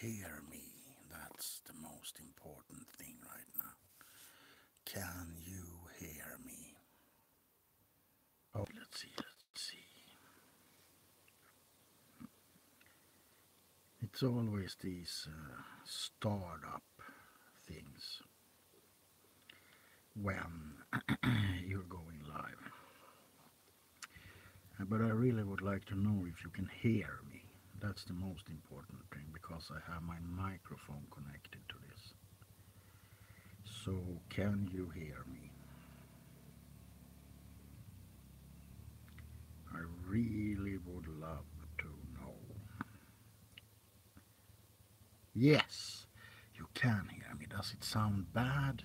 hear me? That's the most important thing right now. Can you hear me? Oh, let's see. It's always these startup things when you're going live. But I really would like to know if you can hear me. That's the most important thing because I have my microphone connected to this. So, can you hear me? I really would love to know. Yes, you can hear me. Does it sound bad?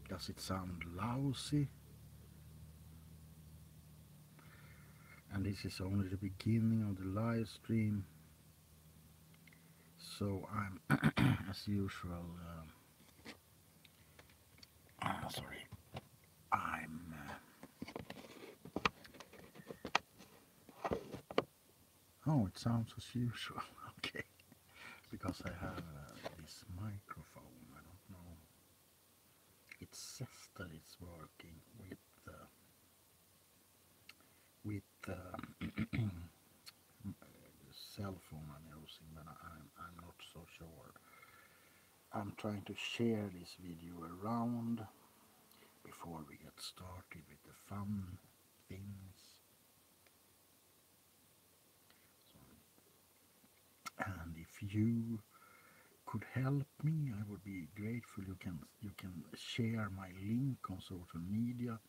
Does it sound lousy? And this is only the beginning of the live stream. So I'm, as usual, sorry, I'm, oh, it sounds as usual, okay, because I have this microphone, I don't know, it says that it's working with the cell phone I'm using, but I'm not so sure. I'm trying to share this video around before we get started with the fun things. And if you could help me, I would be grateful. You can share my link on social media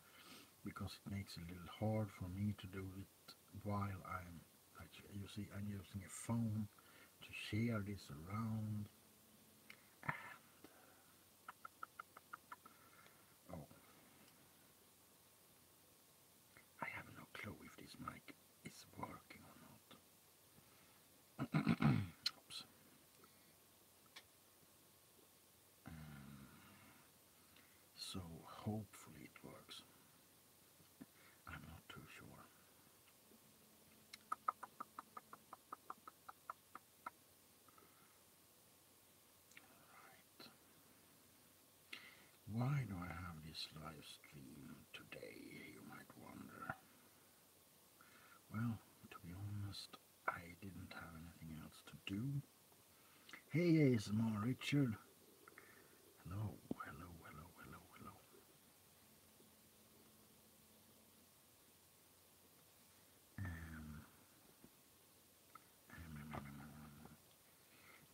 because it makes it a little hard for me to do it while you see, I'm using a phone to share this around. Oh, I have no clue if this mic is working or not. Oops. So hopefully it works. I'm not too sure. Right. Why do I have this live stream today, you might wonder. Well, to be honest, I didn't have anything else to do. Hey, ASMR Richard. Hello. Um,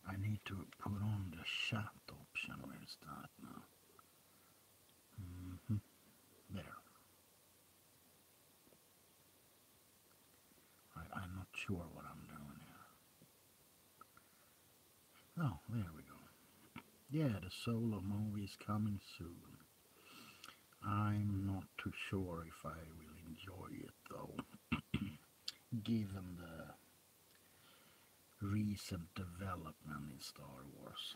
I need to put on the chat option. Where is that now? There. I'm not sure what I'm doing here. Oh, there we go. Yeah, the solo movie is coming soon. I'm not too sure if I will enjoy it though, given the recent development in Star Wars.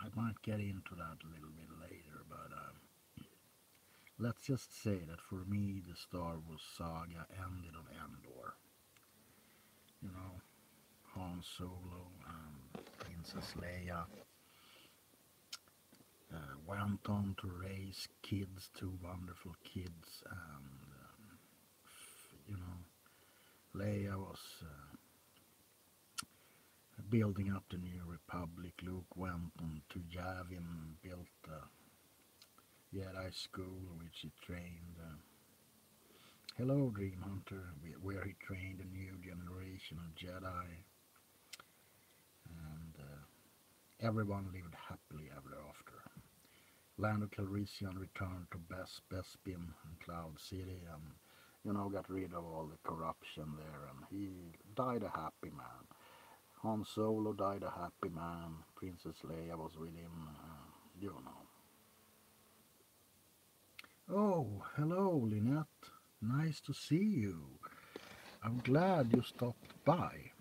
I might get into that a little bit later, but let's just say that for me the Star Wars saga ended on Endor. You know, Han Solo and Princess Leia went on to raise kids, two wonderful kids, and you know, Leia was building up the New Republic. Luke went on to Yavin, built a Jedi school which he trained. Hello, Dream Hunter, where he trained a new generation of Jedi, and everyone lived happily ever after. Lando Calrissian returned to Bespin and Cloud City, and got rid of all the corruption there, and he died a happy man. Han Solo died a happy man. Princess Leia was with him, you know. Oh, hello, Lynette. Nice to see you. I'm glad you stopped by.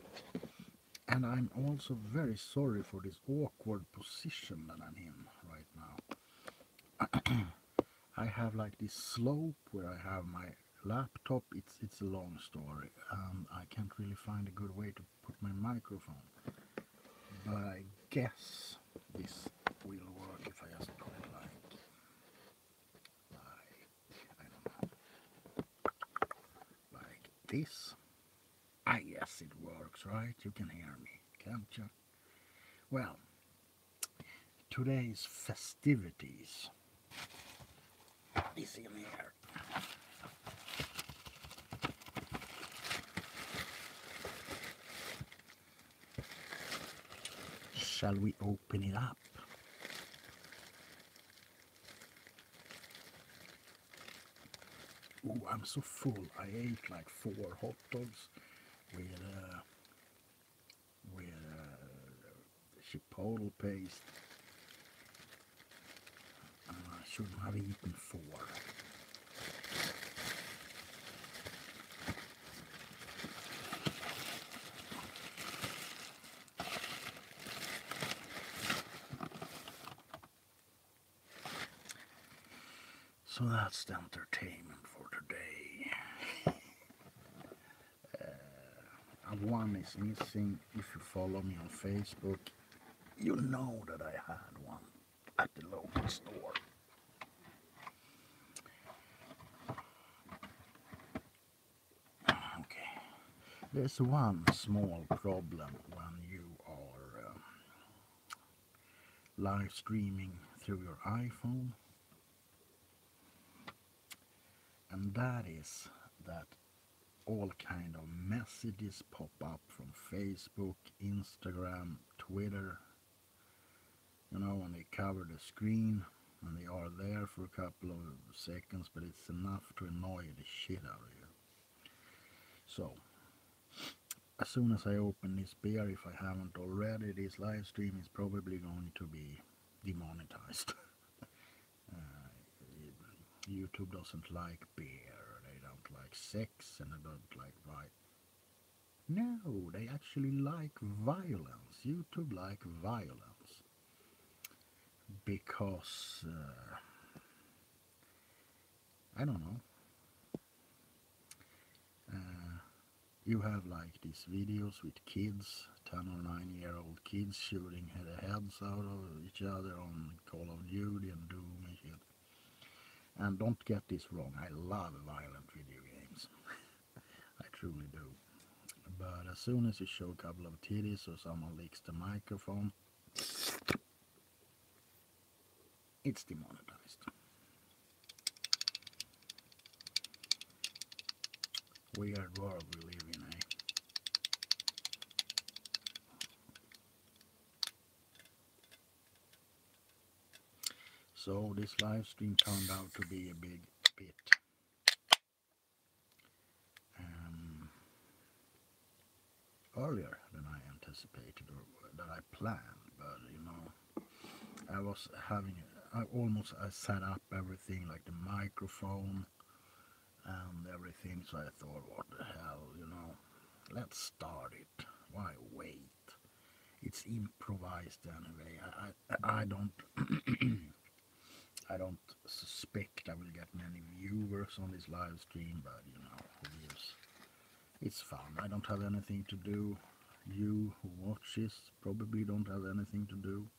And I'm also very sorry for this awkward position that I'm in right now. I have like this slope where I have my laptop, it's a long story. I can't really find a good way to put my microphone, but I guess this will work if I just put it like I don't know, like this. I guess it works, right? You can hear me, can't you? Well, today's festivities is in here. Shall we open it up? Ooh, I'm so full. I ate like 4 hot dogs with chipotle paste. I shouldn't have eaten 4. So that's the entertainment for today. One is missing. If you follow me on Facebook, you know that I had one at the local store. Okay. There's one small problem when you are live streaming through your iPhone, and that is that all kind of messages pop up from Facebook, Instagram, Twitter, you know, when they cover the screen and they are there for a couple of seconds, but it's enough to annoy the shit out of you. So as soon as I open this beer, if I haven't already, this live stream is probably going to be demonetized. YouTube doesn't like beer, they don't like sex, and they don't like violence. No, they actually like violence. YouTube like violence. Because, I don't know. You have like these videos with kids, 10 or 9-year-old kids shooting the heads out of each other on Call of Duty and Doom and shit. And don't get this wrong, I love violent video games. I truly do. But as soon as you show a couple of titties or someone licks the microphone, it's demonetized. Weird world we live in, eh? So this live stream turned out to be a big bit earlier than I anticipated or that I planned, but you know, I set up everything like the microphone and everything, so I thought, what the hell, you know, let's start it. Why wait? It's improvised anyway. I don't I don't suspect I will get many viewers on this live stream, but you know, it's fun. I don't have anything to do. You who watch this probably don't have anything to do.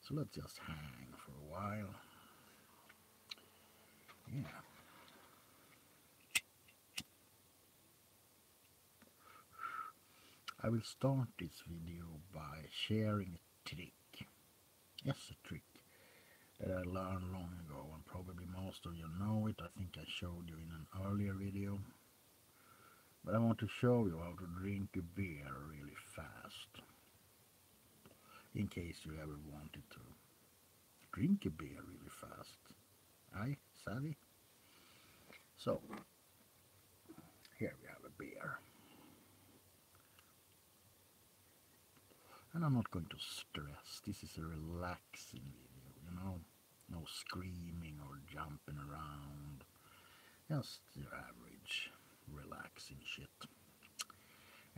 So let's just hang for a while. Yeah. I will start this video by sharing a trick. Yes, a trick that I learned long ago, and probably most of you know it. I think I showed you in an earlier video. But I want to show you how to drink a beer really fast, in case you ever wanted to drink a beer really fast. Aye, savvy? So, here we have a beer. And I'm not going to stress, this is a relaxing video, you know? No screaming or jumping around, just your average relaxing shit.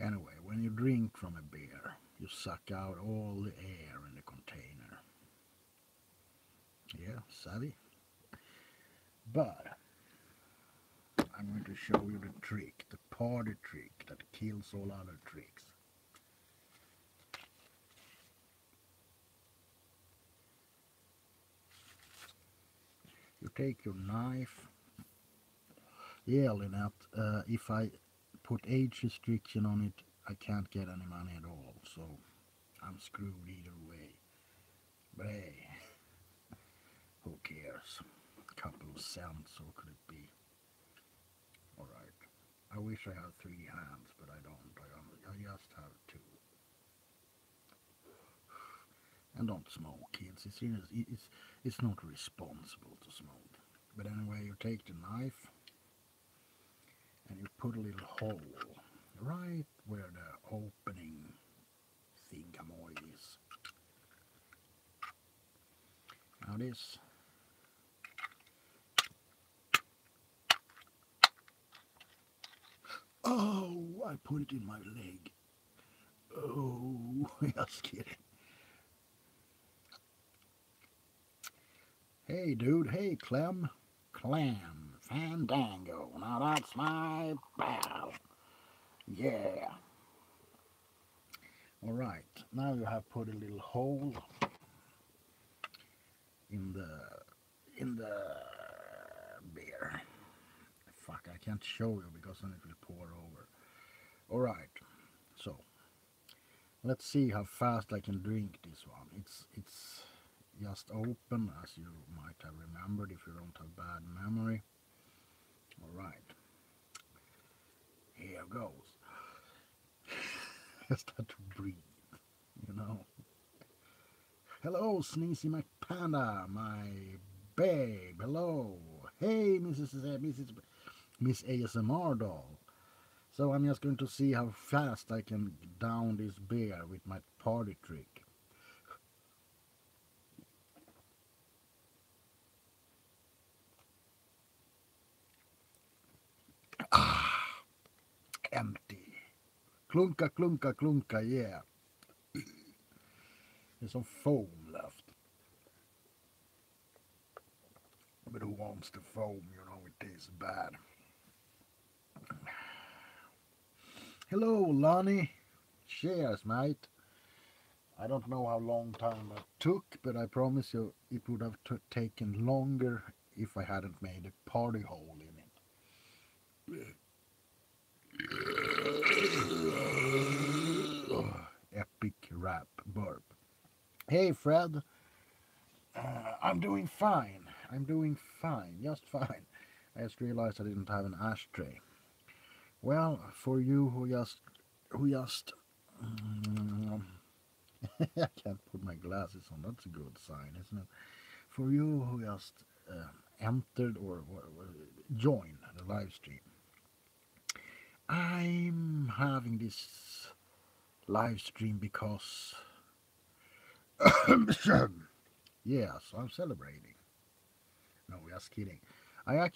Anyway, when you drink from a beer, you suck out all the air in the container. Yeah, savvy? But I'm going to show you the trick, the party trick that kills all other tricks. You take your knife. Yeah, Lynette, if I put age restriction on it, I can't get any money at all, so I'm screwed either way. But hey, who cares? A couple of cents, so could it be? Alright. I wish I had 3 hands, but I don't. I just have 2. And don't smoke, kids. It's not responsible to smoke. But anyway, you take the knife and you put a little hole right where the opening thingamoy is. Now this. Oh, I put it in my leg. Oh, just kidding. Hey, dude. Hey, Clem. Fandango. Now that's my pal. Yeah. Alright. Now you have put a little hole in the beer. Fuck, I can't show you because then it will pour over. Alright. So, let's see how fast I can drink this one. It's just open, as you might have remembered if you don't have bad memory. Alright. Here goes. Just have to breathe, you know. Hello, Sneezy McPanda, my babe. Hello. Hey, Miss ASMR doll. So I'm just going to see how fast I can down this beer with my party trick. Empty. Klunka, klunka, klunka, yeah. There's some foam left. But who wants the foam? You know, it tastes bad. Hello, Lonnie. Cheers, mate. I don't know how long time that took, but I promise you it would have taken longer if I hadn't made a party hole in it. Epic rap burp. Hey, Fred. I'm doing fine. I'm doing fine. Just fine. I just realized I didn't have an ashtray. Well, for you who just I can't put my glasses on. That's a good sign, isn't it? For you who just entered or joined the live stream, I'm having this live stream because yes, I'm celebrating. No, just kidding. I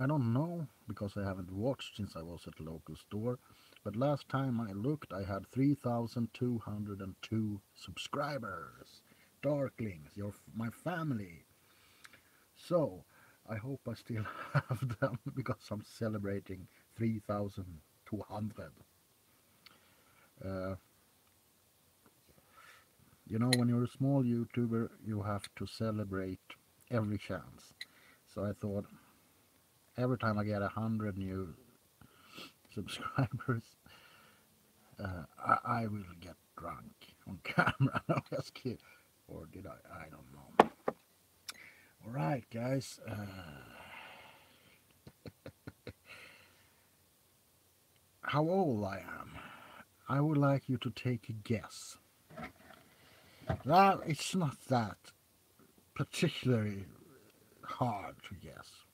don't know because I haven't watched since I was at the local store. But last time I looked, I had 3,202 subscribers. Darklings, my family. So, I hope I still have them because I'm celebrating 3,200. You know, when you're a small YouTuber, you have to celebrate every chance. So I thought, every time I get 100 new subscribers, I will get drunk on camera. No, just kidding. Or did I? I don't know. Alright, guys. How old I am? I would like you to take a guess. Well, it's not that particularly hard to guess.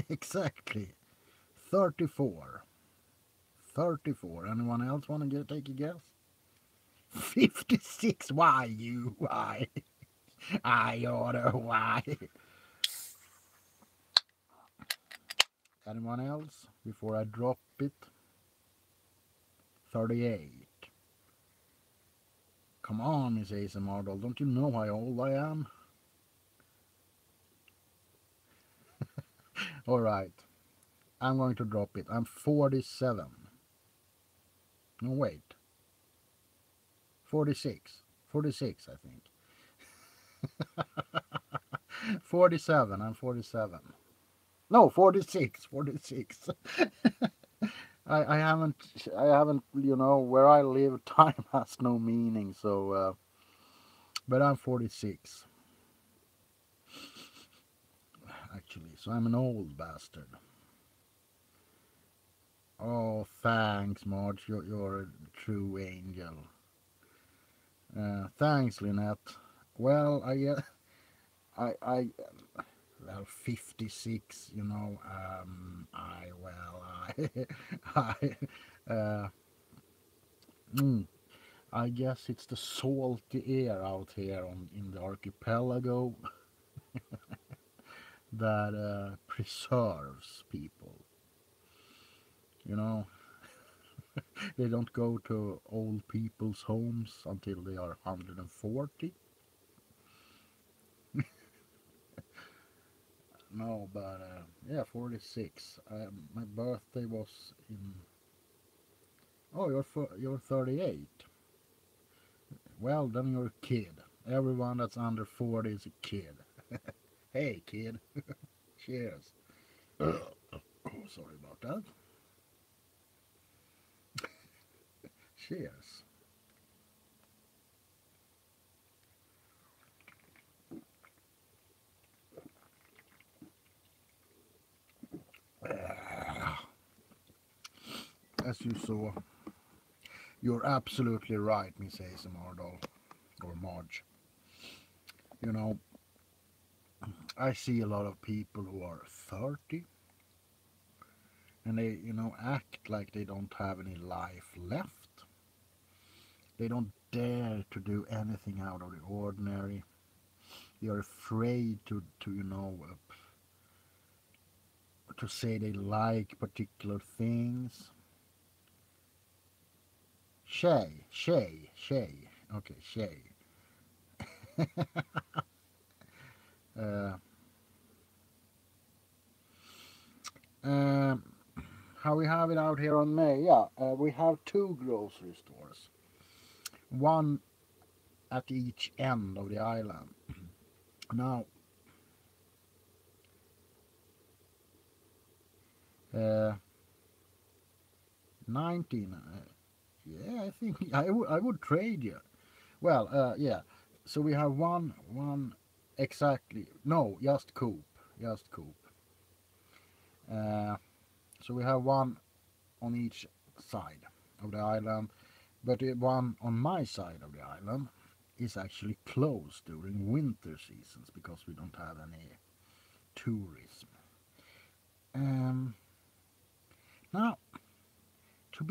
Exactly. 34. 34. Anyone else want to take a guess? 56. Why you? Why? I oughta. Why? Anyone else? Before I drop it? 38. Come on, Miss ASMR doll. Don't you know how old I am? Alright, I'm going to drop it. I'm 47. No, wait. 46. 46, I think. 47. I'm 47. No, 46. 46. I haven't, where I live, time has no meaning, so, but I'm 46, actually, so I'm an old bastard. Oh, thanks, Marge, you're a true angel. Thanks, Lynette. Well, I, well, 56, I, mm, I guess it's the salty air out here in the archipelago that preserves people. You know, they don't go to old people's homes until they are 140. No, but yeah, 46. My birthday was in. Oh, you're 38. Well, then you're a kid. Everyone that's under 40 is a kid. Hey, kid. Cheers. Oh, sorry about that. Cheers. As you saw, you're absolutely right, Miss ASMR doll, or Marge. You know, I see a lot of people who are 30 and they, act like they don't have any life left. They don't dare to do anything out of the ordinary. They are afraid to say they like particular things. Shay. Okay, Shay. Uh, um, how we have it out here on May? Yeah, we have two grocery stores, one at each end of the island. Now, 19. Yeah, I think I would trade you. Well, yeah. So we have one exactly. No, just Coop, just Coop. Uh, so we have one on each side of the island, but the one on my side of the island is actually closed during winter seasons because we don't have any tourism. Now, to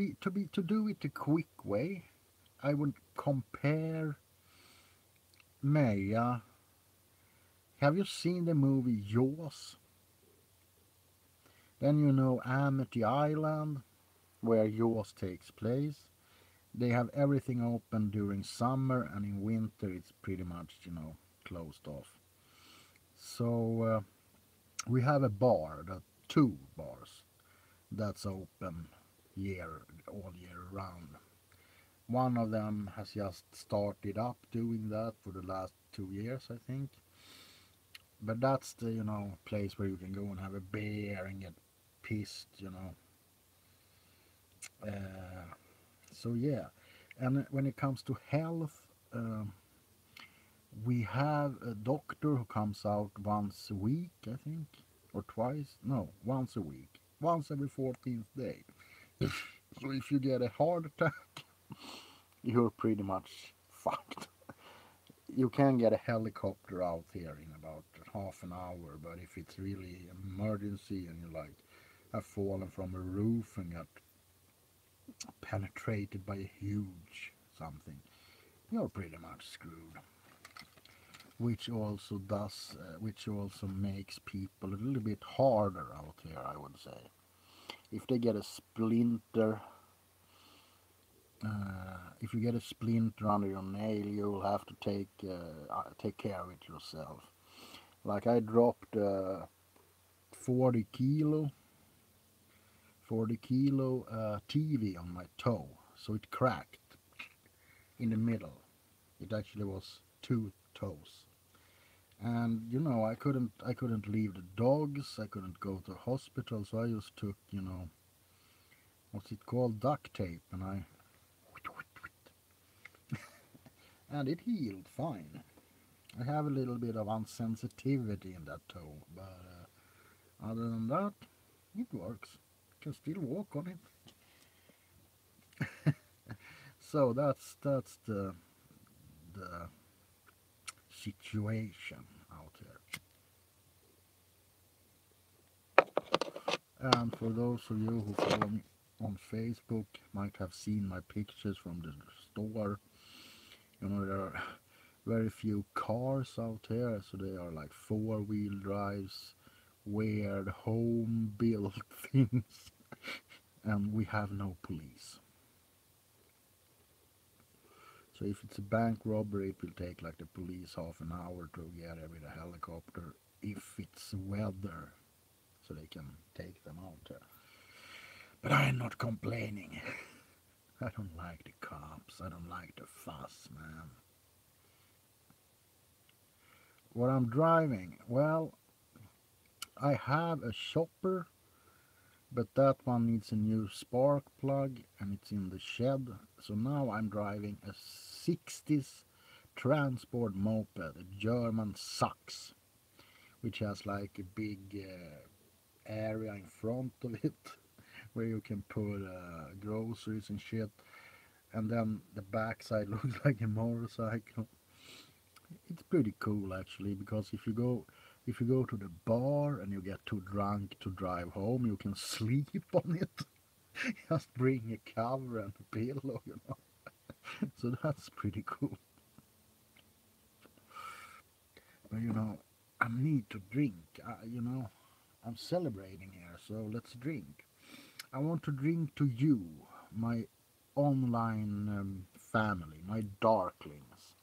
do it the quick way, I would compare Maya. Have you seen the movie Jaws? Then you know Amity Island, where Jaws takes place. They have everything open during summer, and in winter it's pretty much, closed off. So we have a bar, two bars, that's open all year round. One of them has just started up doing that for the last 2 years, I think. But that's the place where you can go and have a beer and get pissed. So yeah, and when it comes to health, we have a doctor who comes out once a week, I think, or twice. No, once a week, once every 14th day. So if you get a heart attack, you're pretty much fucked. You can get a helicopter out here in about half an hour, but if it's really an emergency and you have fallen from a roof and got penetrated by a huge something, you're pretty much screwed. Which also makes people a little bit harder out here, I would say. If they get a splinter, if you get a splinter under your nail, you'll have to take care of it yourself. Like I dropped 40 kilo 40 kilo TV on my toe, so it cracked in the middle. It actually was two toes. And I couldn't leave the dogs, I couldn't go to hospital, so I just took, what's it called, duct tape, and it healed fine. I have a little bit of insensitivity in that toe, but other than that, it works. Can still walk on it. So that's the situation out here. And for those of you who follow me on Facebook, might have seen my pictures from the store. There are very few cars out here, so they are like four-wheel drives, weird home-built things, and we have no police. So if it's a bank robbery, it will take like the police half an hour to get there with a helicopter, if it's weather, so they can take them out there. But I'm not complaining. I don't like the cops, I don't like the fuss, man. What I'm driving, well, I have a chopper, but that one needs a new spark plug and it's in the shed. So now I'm driving a 60s transport moped, a German Sax, which has like a big area in front of it where you can put groceries and shit, and then the backside looks like a motorcycle. It's pretty cool actually, because if you go to the bar and you get too drunk to drive home, you can sleep on it. Just bring a cover and a pillow. So that's pretty cool. But I need to drink. I'm celebrating here, so let's drink. I want to drink to you, my online family, my darklings,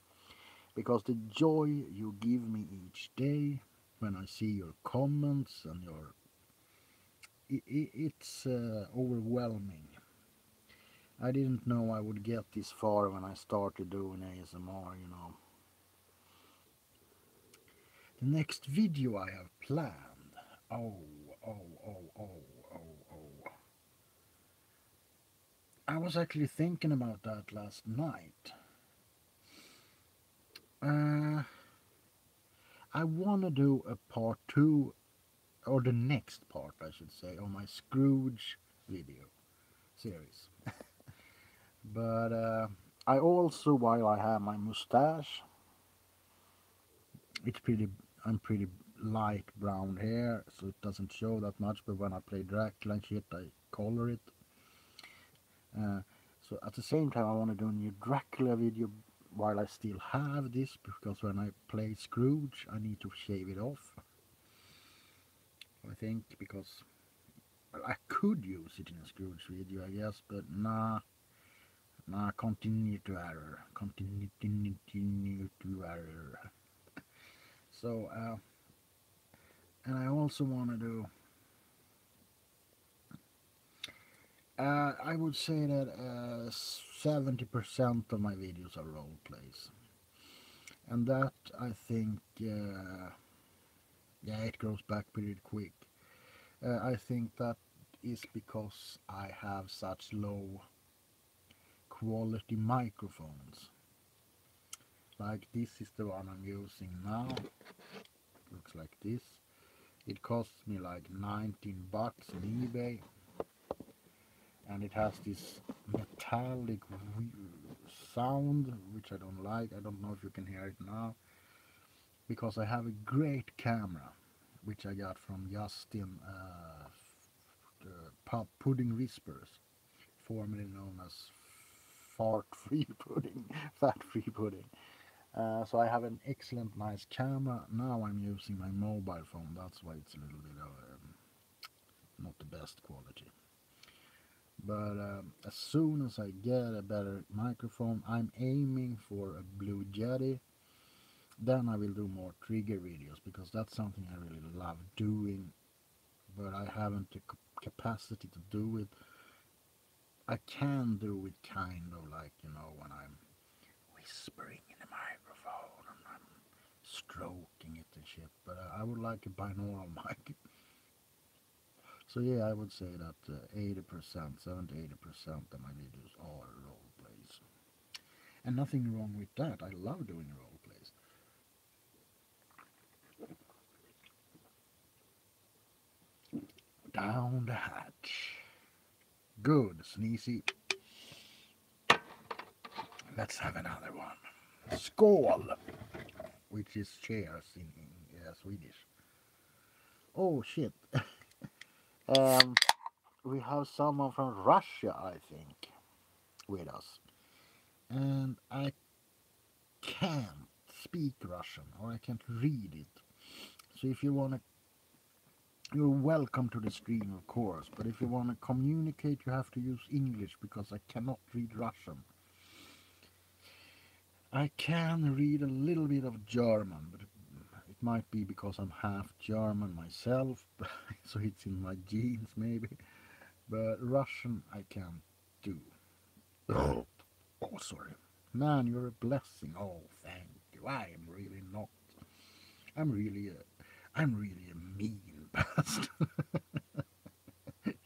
because the joy you give me each day when I see your comments and it's overwhelming. I didn't know I would get this far when I started doing ASMR. The next video I have planned. Oh, oh, oh, oh, oh, oh. I was actually thinking about that last night. I want to do a part 2, or the next part I should say, on my Scrooge video series. But I also, while I have my mustache, I'm pretty light brown hair, so it doesn't show that much, but when I play Dracula and shit, I color it. So at the same time, I want to do a new Dracula video while I still have this, because when I play Scrooge, I need to shave it off. I think, because I could use it in a Scrooge video, I guess, but nah, continue to error. Continue to error. So, and I also want to do, I would say that 70% of my videos are role plays. And that, I think, it goes back pretty quick. I think that is because I have such low quality microphones. Like this is the one I'm using now. Looks like this. It costs me like 19 bucks on eBay, and it has this metallic sound which I don't like. I don't know if you can hear it now, because I have a great camera which I got from Justin, Pudding Whispers, formerly known as fart-free pudding, fat-free pudding. So I have an excellent, nice camera. Now I'm using my mobile phone. That's why it's a little bit of not the best quality. But as soon as I get a better microphone, I'm aiming for a Blue Yeti. Then I will do more trigger videos, because that's something I really love doing. but I haven't the capacity to do it. I can do it kind of like, when I'm whispering in the microphone and I'm stroking it and shit, but I would like a binaural mic. So yeah, I would say that 80%, 70 80% of my videos are role plays. And nothing wrong with that. I love doing role plays. Down the hatch. Good, Sneezy. Let's have another one. Skål, which is cheers in Swedish. Oh shit. We have someone from Russia, I think, with us. And I can't speak Russian, or I can't read it. So if you want to, you're welcome to the stream, of course. But if you want to communicate, you have to use English because I cannot read Russian. I can read a little bit of German, but it might be because I'm half German myself, so it's in my genes maybe. But Russian I can't do. Oh, oh, sorry. Man, you're a blessing. Oh, thank you. I am really not. I'm really a mean bastard.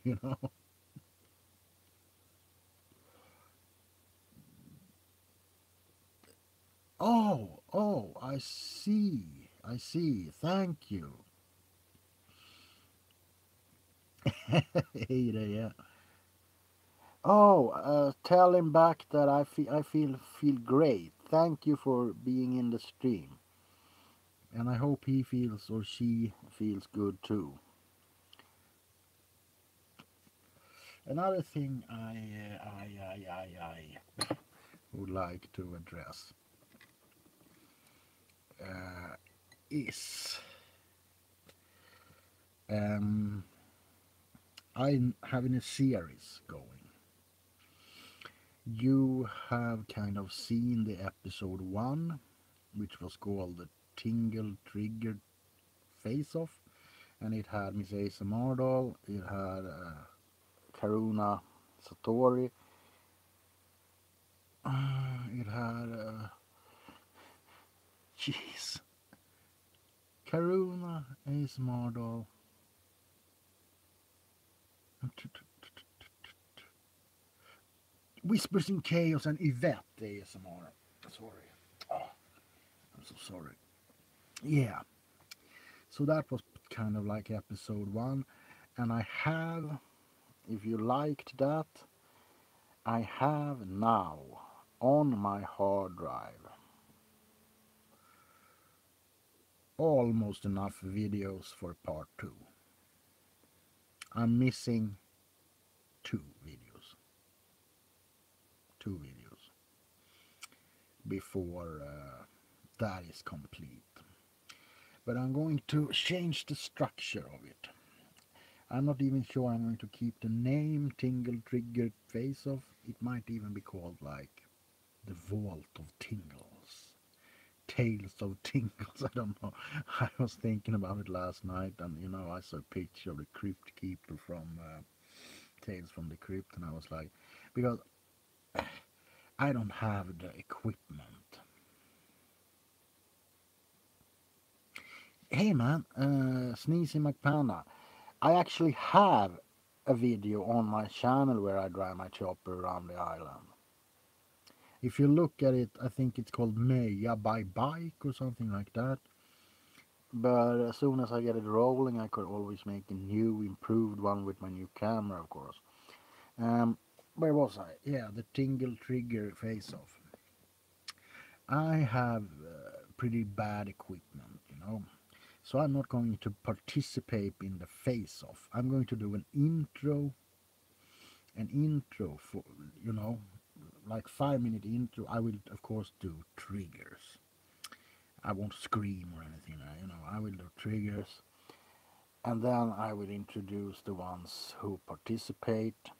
you know. Oh, I see. I see. Thank you. Hey there, yeah. Oh, tell him back that I feel great. Thank you for being in the stream, and I hope he feels or she feels good too. Another thing I would like to address uh, is um, I'm having a series going. You have kind of seen the episode 1, which was called the Tingle Trigger Face Off, and it had Miss Asa Mardal, it had Karuna Satori, it had jeez, Karuna Asa Mardal, Whispers in Chaos, and Yvette ASMR. Sorry. Oh, I'm so sorry. Yeah. So that was kind of like episode 1. And I have, if you liked that, I have now on my hard drive almost enough videos for part 2. I'm missing 2 videos. 2 videos before that is complete. But I'm going to change the structure of it. I'm not even sure I'm going to keep the name Tingle Trigger Face Off. It might even be called like the Vault of Tingles. Tales of Tingles, I don't know. I was thinking about it last night, and I saw a picture of the Crypt Keeper from Tales from the Crypt, and I was like, because I don't have the equipment. Hey man, Sneezy McPanda, I actually have a video on my channel where I drive my chopper around the island. If you look at it, I think it's called Meja by Bike or something like that. But as soon as I get it rolling, I could always make a new, improved one with my new camera, of course. Where was I? Yeah, the Tingle Trigger Face Off. I have pretty bad equipment. So I'm not going to participate in the face off. I'm going to do an intro for, like 5-minute intro. I will of course do triggers. I won't scream or anything, I will do triggers. And then I will introduce the ones who participate,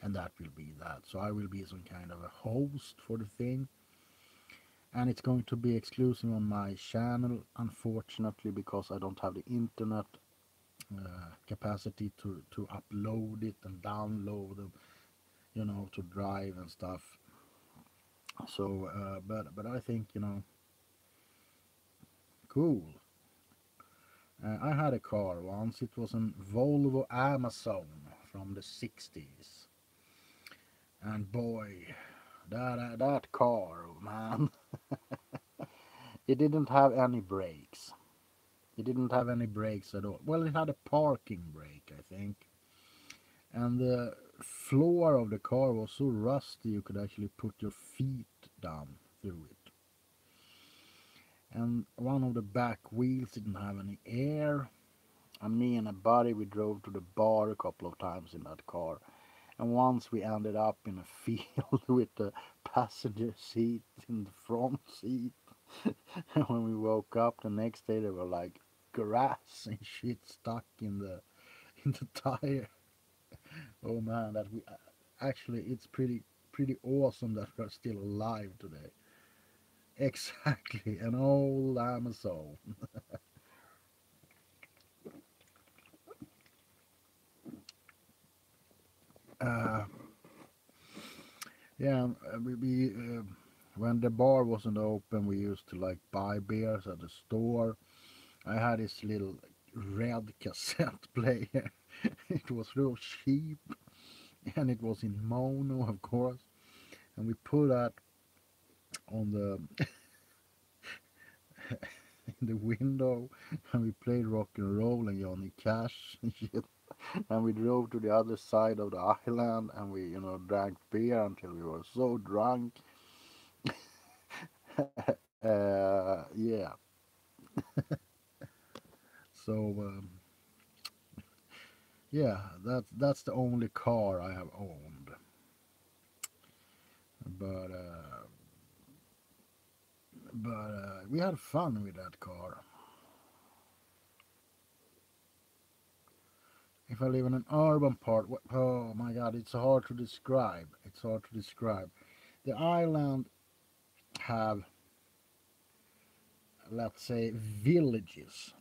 and that will be that. So I will be some kind of a host for the thing. And it's going to be exclusive on my channel, unfortunately, because I don't have the internet capacity to upload it and download them, to drive and stuff. So, but I think, cool. I had a car once. It was a Volvo Amazon from the 60s. And boy, that car, man, it didn't have any brakes. It didn't have any brakes at all. Well, it had a parking brake, I think. And the floor of the car was so rusty you could actually put your feet down through it. And one of the back wheels didn't have any air. And me and a buddy, we drove to the bar a couple of times in that car. And once we ended up in a field with the passenger seat in the front seat. And when we woke up the next day, there were like grass and shit stuck in the tire. Oh man, that we actually, it's pretty awesome that we're still alive today. Exactly, an old Amazon. Uh, yeah, when the bar wasn't open, we used to like buy beers at the store. I had this little red cassette player. It was real cheap, and it was in mono, of course. And we put that on the in the window, and we played rock and roll and Johnny Cash and shit. And we drove to the other side of the island, and we, drank beer until we were so drunk. Yeah. So yeah, that's the only car I have owned. But we had fun with that car. If I live in an urban part, oh my god, it's hard to describe. It's hard to describe. The island have, let's say, villages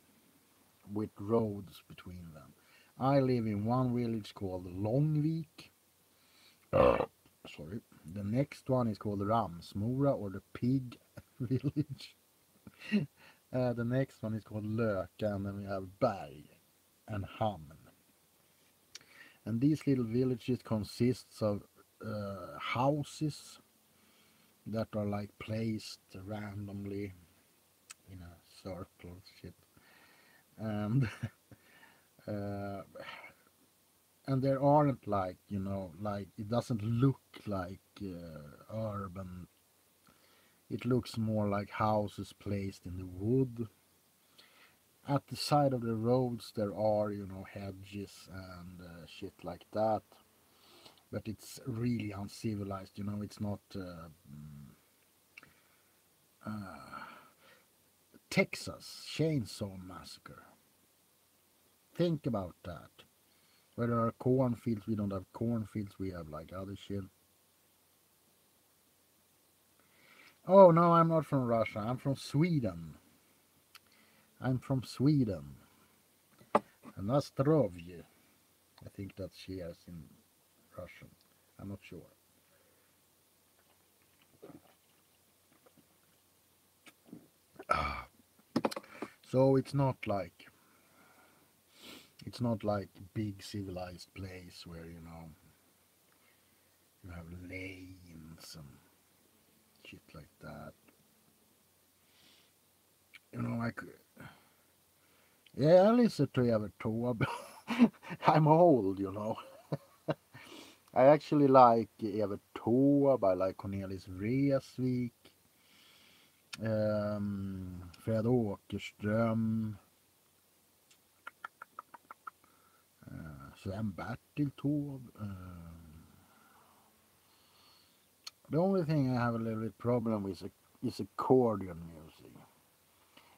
with roads between them. I live in one village called Långvik. Sorry. The next one is called Ramsmora, or the pig village. The next one is called Löka, and then we have Berg and Hamn. And these little villages consists of houses that are like placed randomly in a circle, shit. And uh, and there aren't like, like, it doesn't look like urban. It looks more like houses placed in the wood. At the side of the roads there are, hedges and shit like that. But it's really uncivilized, it's not Texas Chainsaw Massacre. Think about that. Where there are cornfields, we don't have cornfields, we have like other shit. Oh no, I'm not from Russia, I'm from Sweden. I'm from Sweden. Nastrovje. I think that's cheers in Russian. I'm not sure. So it's not like big civilized place where you have lanes and shit like that. I could, yeah, I listen to Evert Taube. I'm old. I actually like Evert Taube. I like Cornelis Vreeswijk, Fred Åkerström, Sven-Bertil Taube. The only thing I have a little bit problem with is accordion music.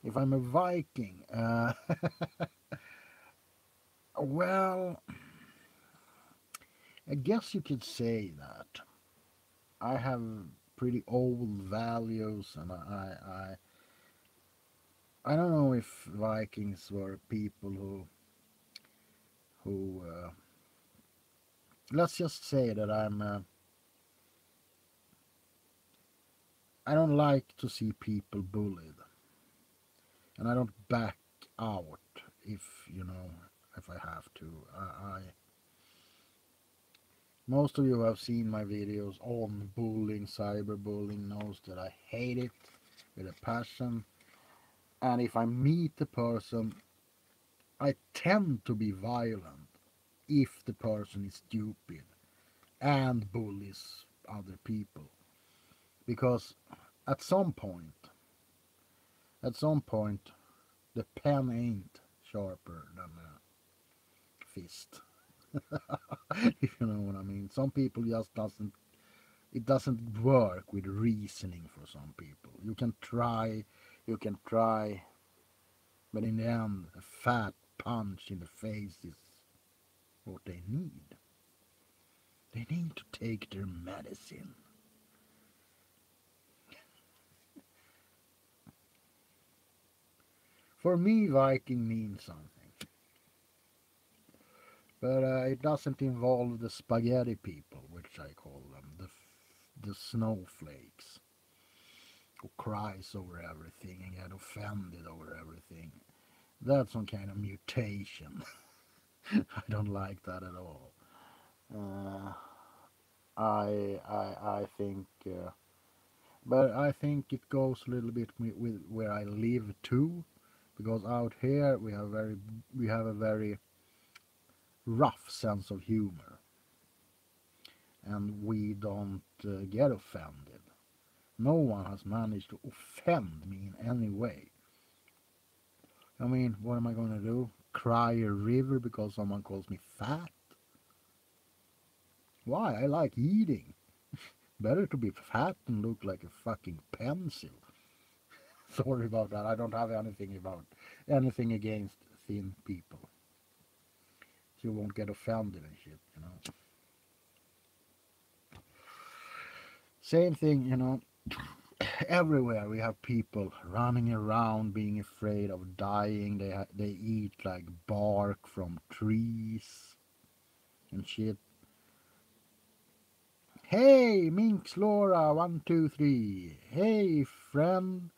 If I'm a Viking, well, I guess you could say that. I have pretty old values, and I don't know if Vikings were people who who let's just say that I don't like to see people bullied, and I don't back out if if I have to. Most of you who have seen my videos on bullying, cyberbullying, knows that I hate it with a passion. And if I meet a person, I tend to be violent if the person is stupid and bullies other people. Because at some point, the pen ain't sharper than a fist. If you know what I mean. Some people just it doesn't work with reasoning for some people. You can try, but in the end, a fat punch in the face is what they need. They need to take their medicine. For me, Viking means something. But it doesn't involve the spaghetti people, which I call them, the snowflakes, who cries over everything and get offended over everything. That's some kind of mutation. I don't like that at all. I think, but I think it goes a little bit with where I live too, because out here we have a very rough sense of humor, and we don't get offended. No one has managed to offend me in any way. I mean, what am I going to do? Cry a river because someone calls me fat? Why? I like eating. Better to be fat than look like a fucking pencil. Sorry about that. I don't have anything against thin people. You won't get offended and shit. Same thing. Everywhere we have people running around being afraid of dying. They eat like bark from trees and shit. Hey, Minx Laura, 1, 2, 3. Hey, friend.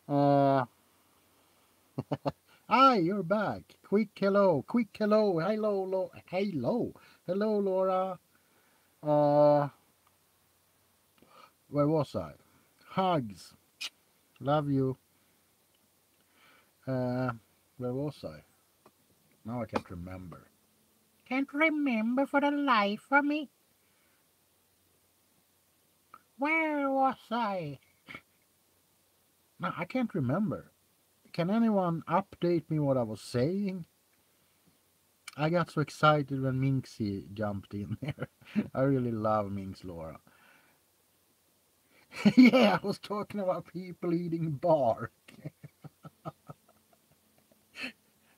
Hi, you're back. Quick hello. Hello, Laura. Where was I? Hugs. Love you. Where was I? Now I can't remember. Can't remember for the life of me. Where was I? No, I can't remember. Can anyone update me what I was saying? I got so excited when Minxie jumped in there. I really love Minx Laura. Yeah, I was talking about people eating bark.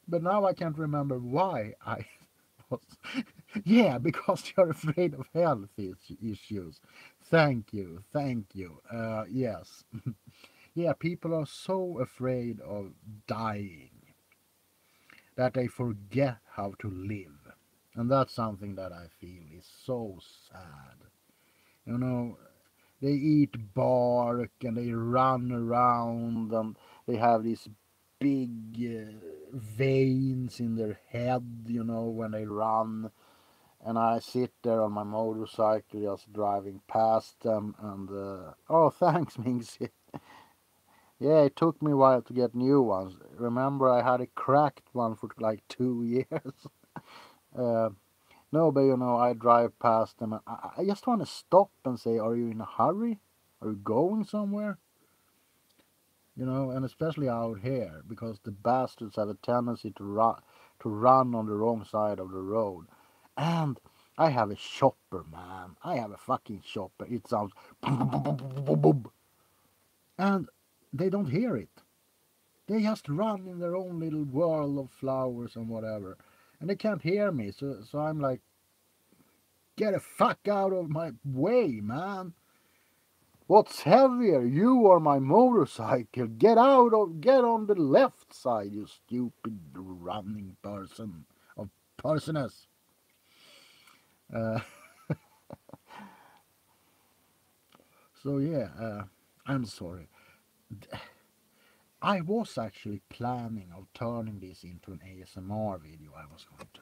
But now I can't remember why I was. Yeah, because you're afraid of health issues. Thank you. Yes. Yeah, people are so afraid of dying that they forget how to live. And that's something that I feel is so sad. They eat bark and they run around and they have these big veins in their head, when they run. And I sit there on my motorcycle just driving past them and, oh, thanks, Minxie. Yeah, it took me a while to get new ones. Remember, I had a cracked one for like 2 years. uh, no, but I drive past them and I just want to stop and say, are you in a hurry? Are you going somewhere? And especially out here, because the bastards have a tendency to run on the wrong side of the road. And I have a chopper, man. I have a fucking chopper. It sounds boom, boom, boom, boom, boom, boom, boom. And they don't hear it. They just run in their own little world of flowers and whatever. And they can't hear me. So I'm like, get the fuck out of my way, man. What's heavier, you or my motorcycle? Get on the left side, you stupid running person of poisonous. Uh, so yeah, I'm sorry. I was actually planning of turning this into an ASMR video. I was going to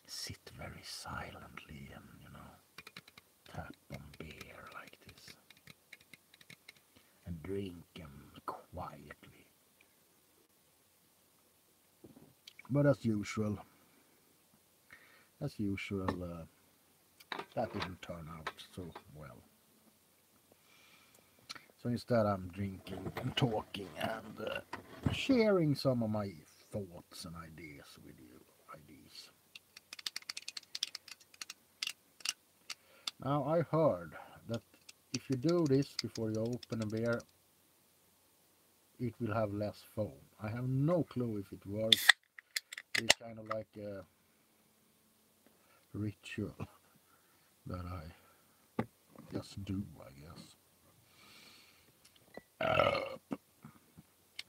sit very silently and, tap on beer like this and drink them quietly. But as usual, that didn't turn out so well. So instead I'm drinking and talking and sharing some of my thoughts and ideas with you. Now I heard that if you do this before you open a beer, it will have less foam. I have no clue if it works. It's kind of like a ritual that I just do, I guess.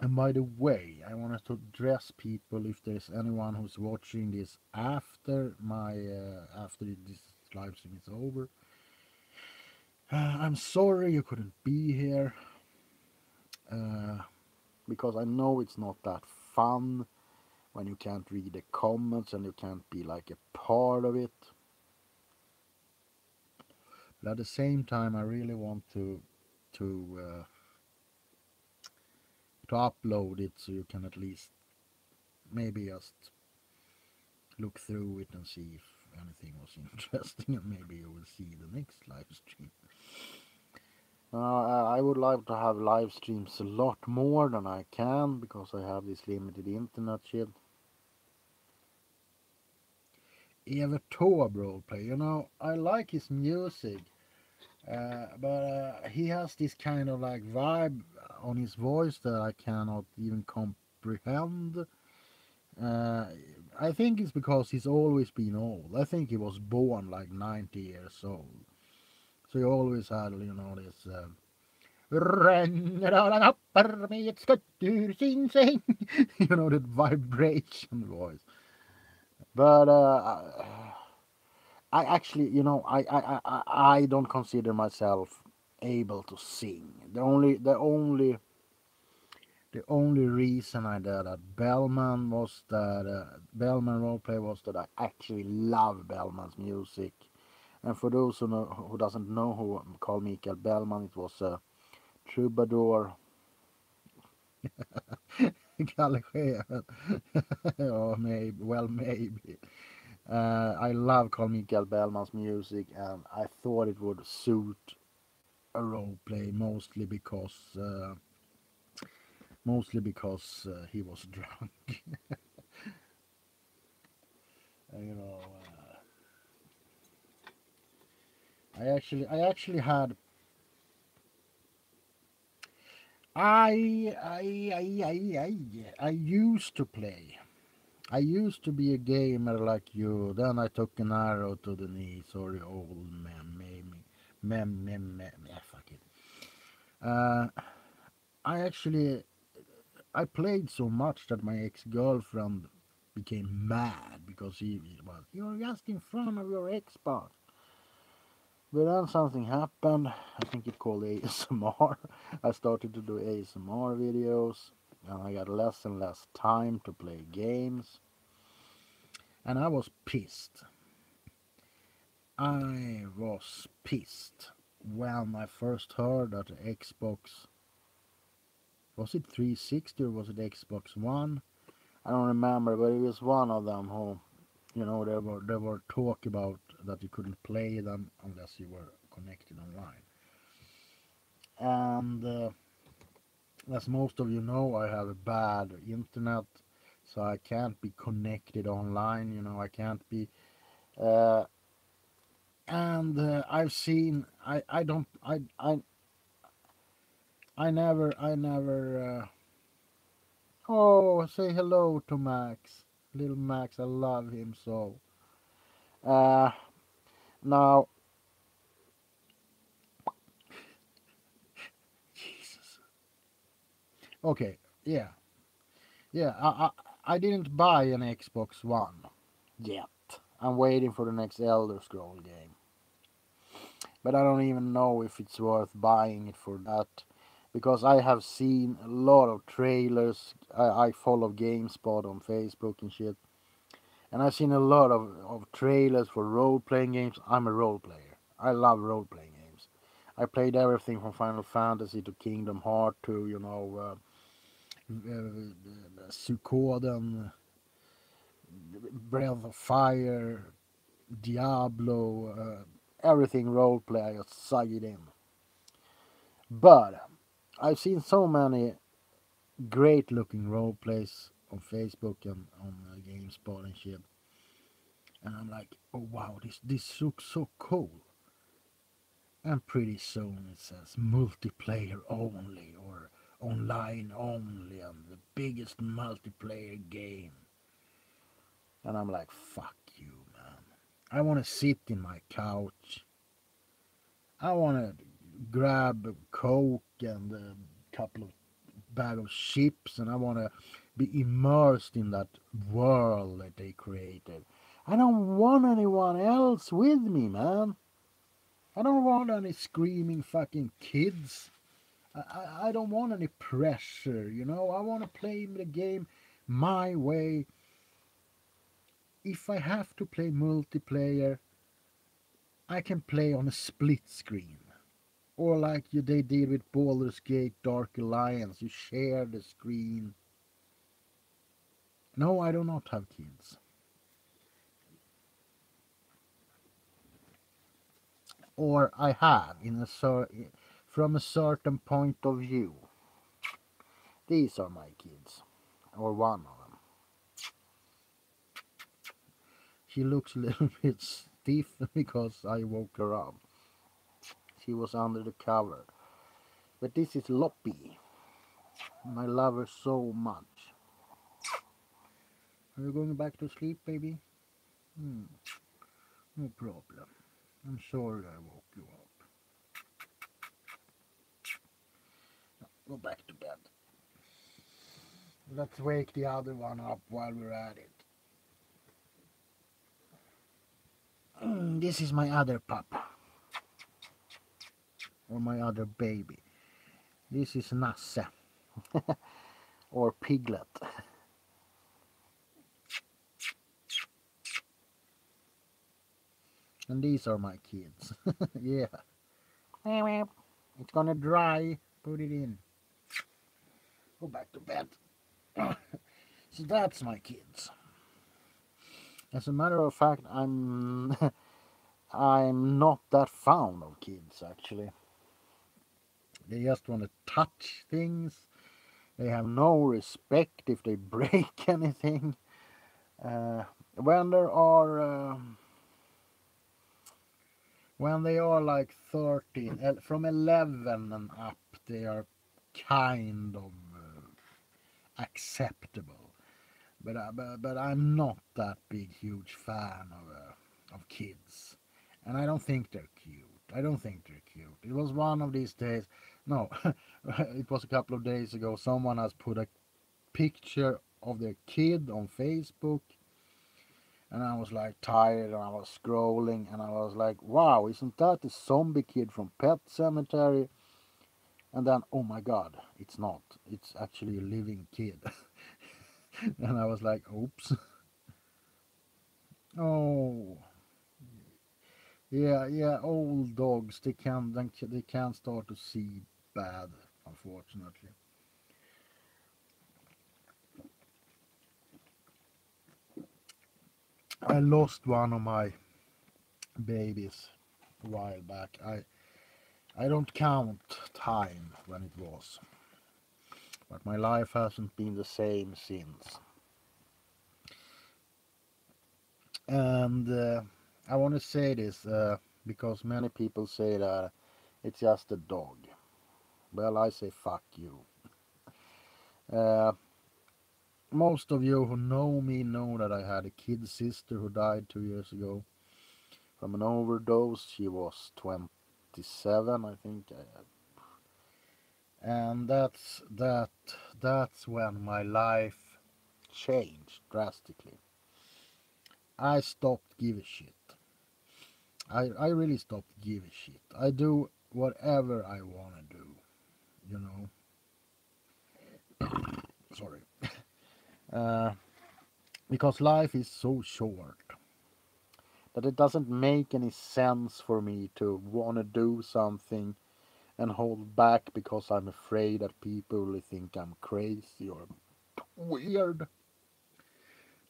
And by the way, I wanted to address people if there's anyone who's watching this after after this live stream is over. I'm sorry you couldn't be here because I know it's not that fun when you can't read the comments and you can't be like a part of it. But at the same time, I really want to upload it so you can at least maybe just look through it and see if anything was interesting, and maybe you will see the next live stream. I would like to have live streams a lot more than I can because I have this limited internet shit. Evert Taube roleplay, I like his music, but he has this kind of like vibe on his voice that I cannot even comprehend. I think it's because he's always been old. I think he was born like 90 years old. So he always had, this that vibration voice. But I actually, I don't consider myself able to sing. The only reason I did that Bellman was that Bellman roleplay was that I actually love Bellman's music. And for those who doesn't know who Carl Michael Bellman, it was a troubadour. Or maybe. I love Carl Michael Bellman's music, and I thought it would suit a roleplay mostly because he was drunk. you know, I actually had. I used to play. I used to be a gamer like you. Then I took an arrow to the knee. Sorry, old man, maybe. Fuck it. I actually I played so much that my ex-girlfriend became mad because he was, you're just in front of your Xbox. But then something happened. I think it called ASMR. I started to do ASMR videos, and I got less and less time to play games. And I was pissed. I was pissed when I first heard that the Xbox, was it 360 or was it Xbox One? I don't remember, but it was one of them who, there were talk about that you couldn't play them unless you were connected online. And as most of you know, I have a bad internet, so I can't be connected online. I can't be. And I've seen. I don't. I never. Oh, say hello to Max, little Max. I love him so. Uh, Now, Jesus. Okay, yeah. I didn't buy an Xbox One. yet. I'm waiting for the next Elder Scroll game. But I don't even know if it's worth buying it for that. Because I have seen a lot of trailers. I follow GameSpot on Facebook and shit. And I've seen a lot of trailers for role-playing games. I'm a role player. I love role-playing games. I played everything from Final Fantasy to Kingdom Hearts to, Suikoden, Breath of Fire, Diablo, everything role-play. I just suck it in. But I've seen so many great-looking role-plays on Facebook and on GameSpot and shit. And I'm like, oh wow, this looks so cool. And pretty soon it says multiplayer only or online only and the biggest multiplayer game. And I'm like, fuck you, man. I want to sit in my couch. I want to grab a Coke and a couple of bag of chips and I want to be immersed in that world that they created. I don't want anyone else with me, man. I don't want any screaming fucking kids. I don't want any pressure, you know. I want to play the game my way. If I have to play multiplayer, I can play on a split screen. Or like they did with Baldur's Gate Dark Alliance, you share the screen. No, I do not have kids. Or I have, from a certain point of view. These are my kids, or one of them. She looks a little bit stiff because I woke her up. She was under the cover. But this is Loppy. And I love her so much. Are you going back to sleep, baby? No problem. I'm sorry I woke you up. Go back to bed. Let's wake the other one up while we're at it. This is my other pup. Or my other baby. This is Nasse. Or Piglet. And these are my kids. Yeah. It's gonna dry. Put it in. Go back to bed. So that's my kids. As a matter of fact, I'm not that fond of kids actually. They just want to touch things. They have no respect if they break anything. When there are when they are like 13, from 11 and up, they are kind of acceptable. But I'm not that big huge fan of kids, and I don't think they're cute. I don't think they're cute. It was one of these days. No, it was a couple of days ago. Someone has put a picture of their kid on Facebook, and I was like tired, and I was scrolling, and I was like, "Wow, isn't that the zombie kid from Pet Cemetery?" And then, oh my God, it's not. It's actually a living kid. And I was like, "Oops." Oh, yeah. Old dogs, they can't start to see bad, unfortunately. I lost one of my babies a while back. I don't count time when it was, but my life hasn't been the same since. And I want to say this because many people say that it's just a dog. Well, I say fuck you. Uh, Most of you who know me know that I had a kid sister who died 2 years ago from an overdose. She was 27, I think, and that's when my life changed drastically. I stopped give a shit. I really stopped give a shit. I do whatever I want to do, you know. Sorry. Uh, because life is so short that it doesn't make any sense for me to want to do something and hold back because I'm afraid that people will think I'm crazy or weird.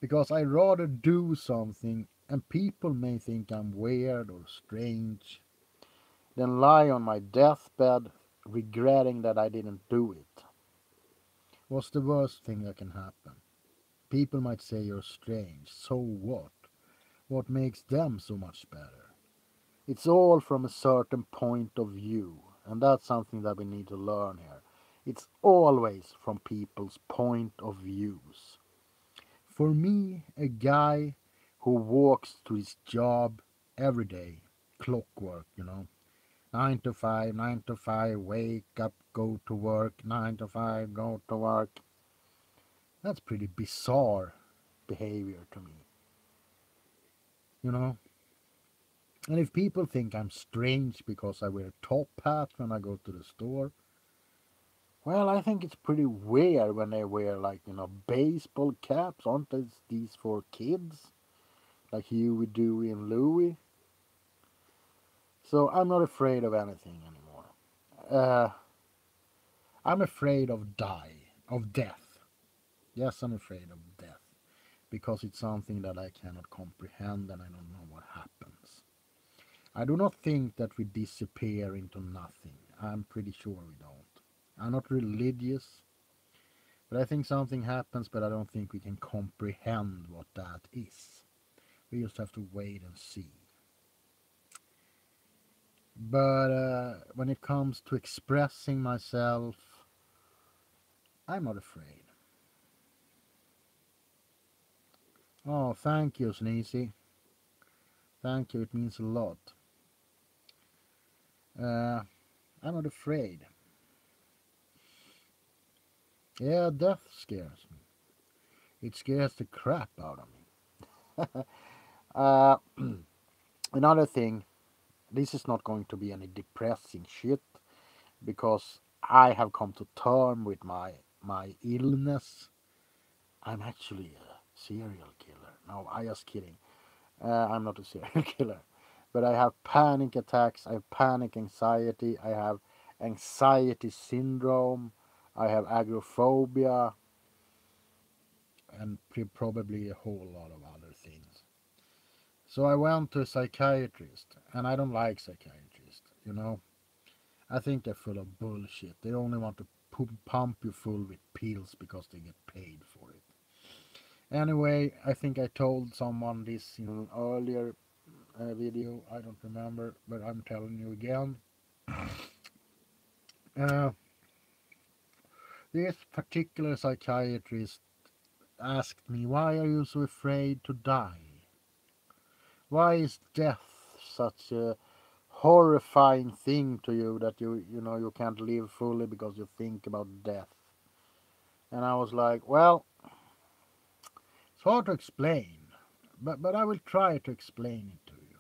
Because I rather do something and people may think I'm weird or strange than lie on my deathbed regretting that I didn't do it. What's the worst thing that can happen? People might say you're strange. So what? What makes them so much better? It's all from a certain point of view, and that's something that we need to learn here. It's always from people's point of views. For me, a guy who walks to his job every day, clockwork, 9 to 5, wake up, go to work, 9 to 5, go to work. That's pretty bizarre behavior to me, you know. And if people think I'm strange because I wear a top hat when I go to the store, well, I think it's pretty weird when they wear like, baseball caps. Aren't these for kids? Like Huey, Dewey, and Louie. So I'm not afraid of anything anymore. Uh, I'm afraid of death. Yes, I'm afraid of death because it's something that I cannot comprehend and I don't know what happens. I do not think that we disappear into nothing. I'm pretty sure we don't. I'm not religious, but I think something happens, but I don't think we can comprehend what that is. We just have to wait and see. But when it comes to expressing myself, I'm not afraid. Oh, thank you, Sneezy. Thank you, it means a lot. Uh, I'm not afraid. Yeah, death scares me. It scares the crap out of me. uh, Another thing, this is not going to be any depressing shit because I have come to terms with my illness. I'm actually a serial killer. No, I just kidding. I'm not a serial killer, but I have panic attacks. I have panic anxiety. I have anxiety syndrome. I have agoraphobia, and probably a whole lot of other things. So I went to a psychiatrist, and I don't like psychiatrists. I think they're full of bullshit. They only want to pump you full with pills because they get paid for it. Anyway, I think I told someone this in an earlier video. I don't remember, but I'm telling you again. Uh, this particular psychiatrist asked me, "Why are you so afraid to die? Why is death such a horrifying thing to you that you can't live fully because you think about death?" And I was like, well, it's hard to explain, but I will try to explain it to you.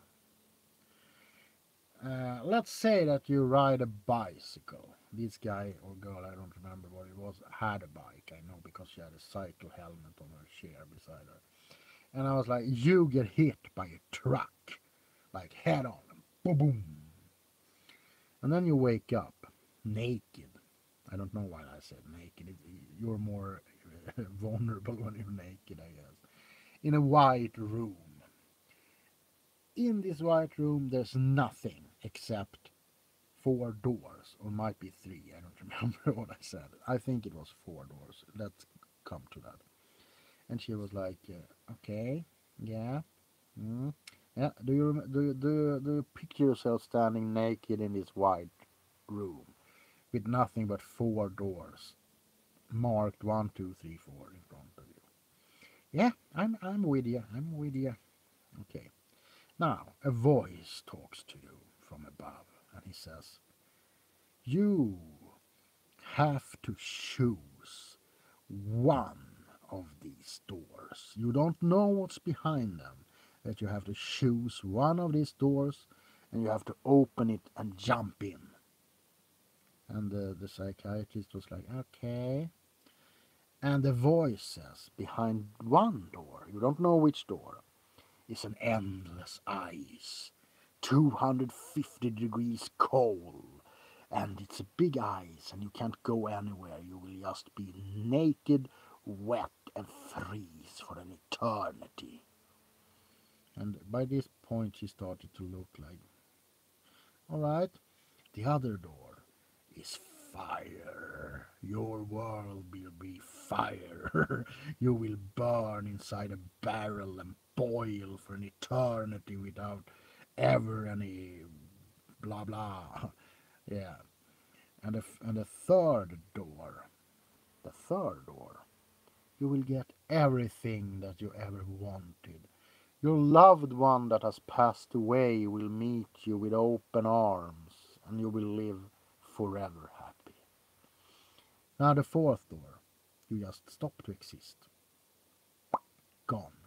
Let's say that you ride a bicycle. This guy or girl, I don't remember what it was, had a bike. I know because she had a cycle helmet on her chair beside her. And I was like, you get hit by a truck, like head on, boom, boom. And then you wake up naked. I don't know why I said naked. You're more vulnerable when you're naked, I guess. In a white room. In this white room, there's nothing except 4 doors, or might be 3. I don't remember what I said. I think it was 4 doors. Let's come to that. And she was like, "Okay, yeah, yeah. Do you picture yourself standing naked in this white room with nothing but 4 doors, marked 1, 2, 3, 4 in front of you?" Yeah, I'm with you. I'm with you. Okay. Now a voice talks to you from above, and he says, "You have to choose one of these doors. You don't know what's behind them. that you have to choose one of these doors and you have to open it and jump in. And the psychiatrist was like, okay. And the voice says, behind one door, you don't know which door, is an endless ice, 250 degrees cold. And it's a big ice and you can't go anywhere. You will just be naked, wet and freeze for an eternity. And by this point she started to look like, alright, the other door is fire. Your world will be fire. You will burn inside a barrel and boil for an eternity without ever any blah blah. Yeah. And the third door, you will get everything that you ever wanted. Your loved one that has passed away will meet you with open arms and you will live forever happy. Now the fourth door, you just stop to exist. Gone.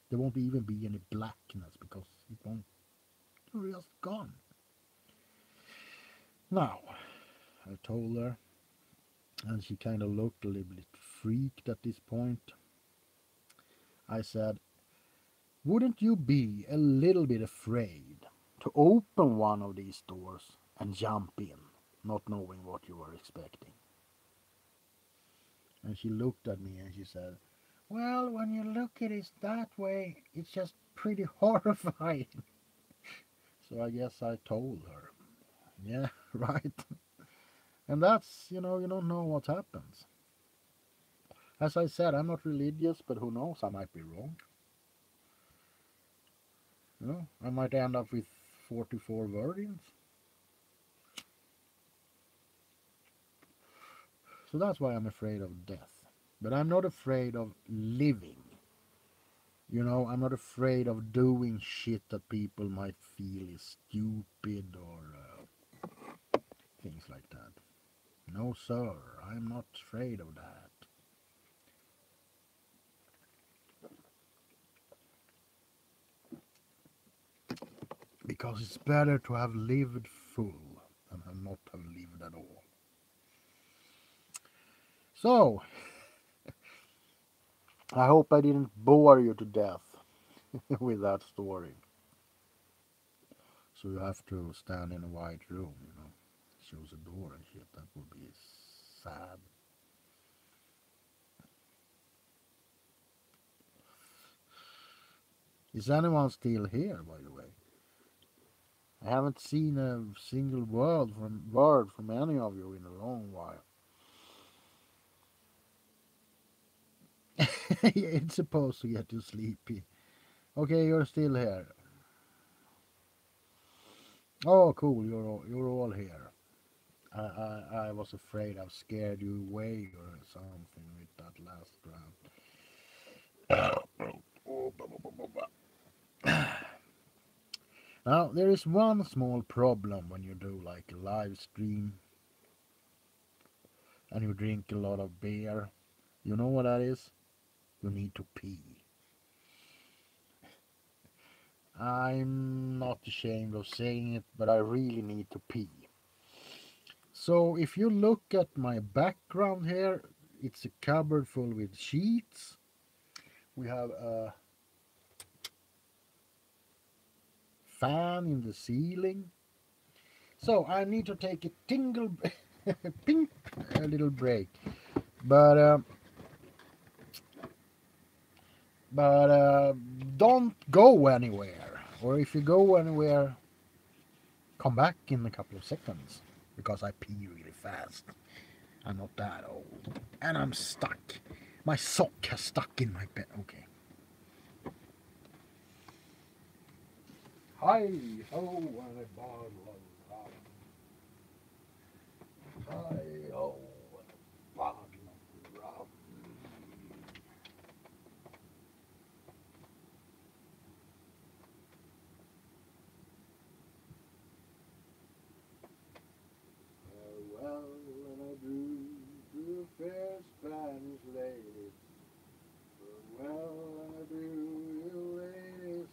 There won't even be any blackness because it won't. You're just gone. Now, I told her, and she kind of looked a little bit freaked at this point. I said, wouldn't you be a little bit afraid to open one of these doors and jump in, not knowing what you were expecting? And she looked at me and she said, well, when you look at it that way, it's just pretty horrifying. So I guess I told her, yeah, right. And that's, you don't know what happens. As I said, I'm not religious, but who knows, I might be wrong. I might end up with 44 virgins. So that's why I'm afraid of death. But I'm not afraid of living. I'm not afraid of doing shit that people might feel is stupid or things like that. No, sir, I'm not afraid of that. Because it's better to have lived full than have not have lived at all. So, I hope I didn't bore you to death with that story. So you have to stand in a white room, shows a door and shit. That would be sad. Is anyone still here, by the way? I haven't seen a single word from any of you in a long while. It's supposed to get you sleepy. Okay, you're still here. Oh, cool, you're all here. I was afraid I've scared you away or something with that last round. Now, there is one small problem when you do like a live stream and you drink a lot of beer. You know what that is? You need to pee. I'm not ashamed of saying it, but I really need to pee. So if you look at my background here, it's a cupboard full with sheets. We have a fan in the ceiling. So I need to take a tingle, a little break. But don't go anywhere. Or if you go anywhere, come back in a couple of seconds. Because I pee really fast. I'm not that old. And I'm stuck. My sock has stuck in my bed. Okay. Hi ho and a bottle of rum. Hi ho and a bottle of rum. Farewell and adieu to fair Spanish ladies. Farewell and adieu, you ladies.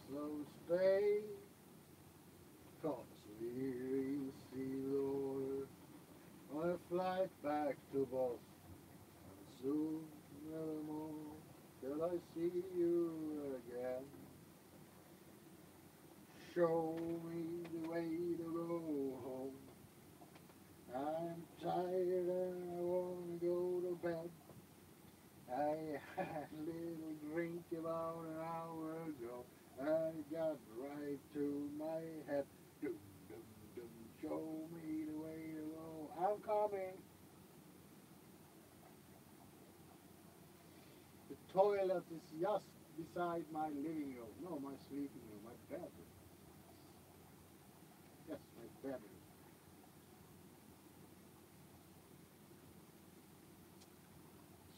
see you again. Show me the way to go home. I'm tired and I wanna go to bed. I had a little drink about an hour ago. I got right to my head. Dum, dum, dum. Show me the way to go. I'm coming. The toilet is just beside my living room. No, my sleeping room, my bedroom. Yes, my bedroom.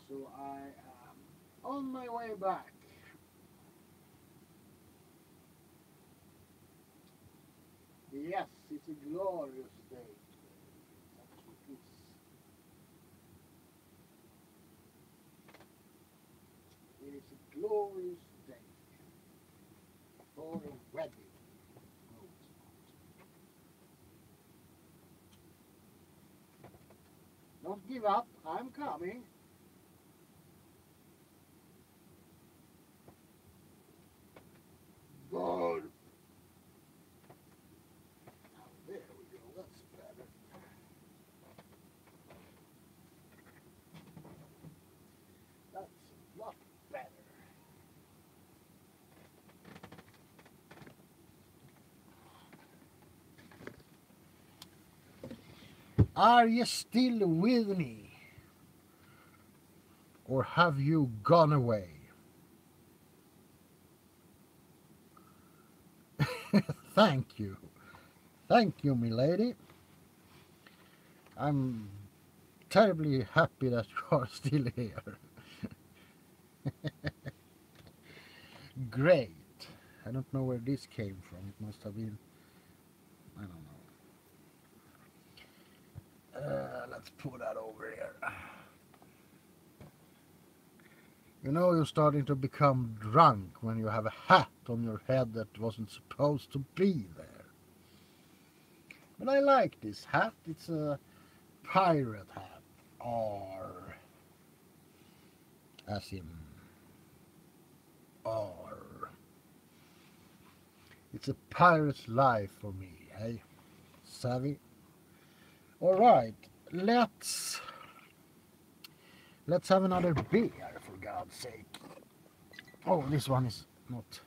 So I am on my way back. Yes, it's a glorious day. That's what it is. It is a glorious day for a wedding. No, don't give up. I'm coming. Good. Now there we go. That's better. That's a lot better. Are you still with me? Or have you gone away? Thank you. Thank you, milady. I'm terribly happy that you are still here. Great. I don't know where this came from. It must have been, I don't know. Let's put that over here. You know you're starting to become drunk when you have a hat on your head that wasn't supposed to be there. But I like this hat. It's a pirate hat. R. As in R. It's a pirate's life for me, eh? Savvy? Alright, let's have another beer, for God's sake. Oh, this one is not.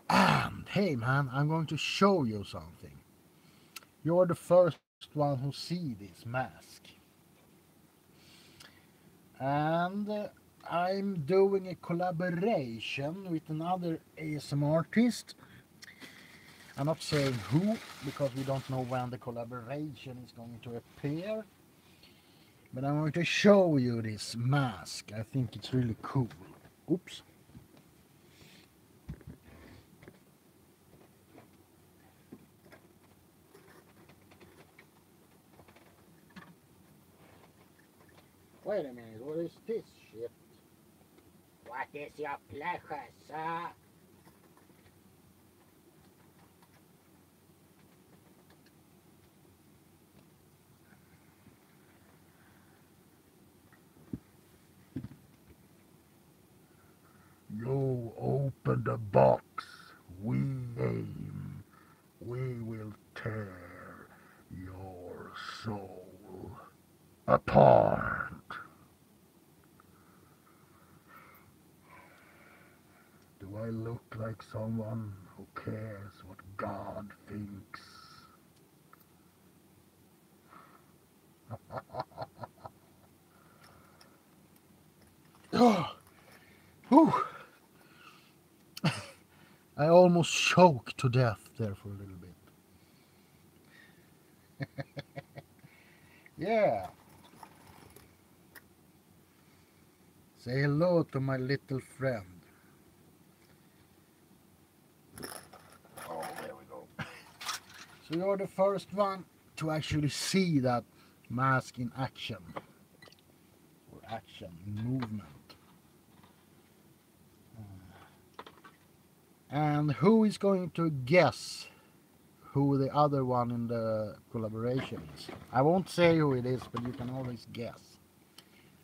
And hey man, I'm going to show you something. You're the first one who see this mask. And I'm doing a collaboration with another ASMR artist. I'm not saying who, because we don't know when the collaboration is going to appear. But I'm going to show you this mask. I think it's really cool. Oops. Wait a minute, what is this shit? What is your pleasure, sir? You open the box, we aim, we will tear your soul apart. Do I look like someone who cares what God thinks? Whew. I almost choked to death there for a little bit. Yeah. Say hello to my little friend. Oh, there we go. So you're the first one to actually see that mask in action. Or action, in movement. And who is going to guess who the other one in the collaboration is? I won't say who it is, but you can always guess.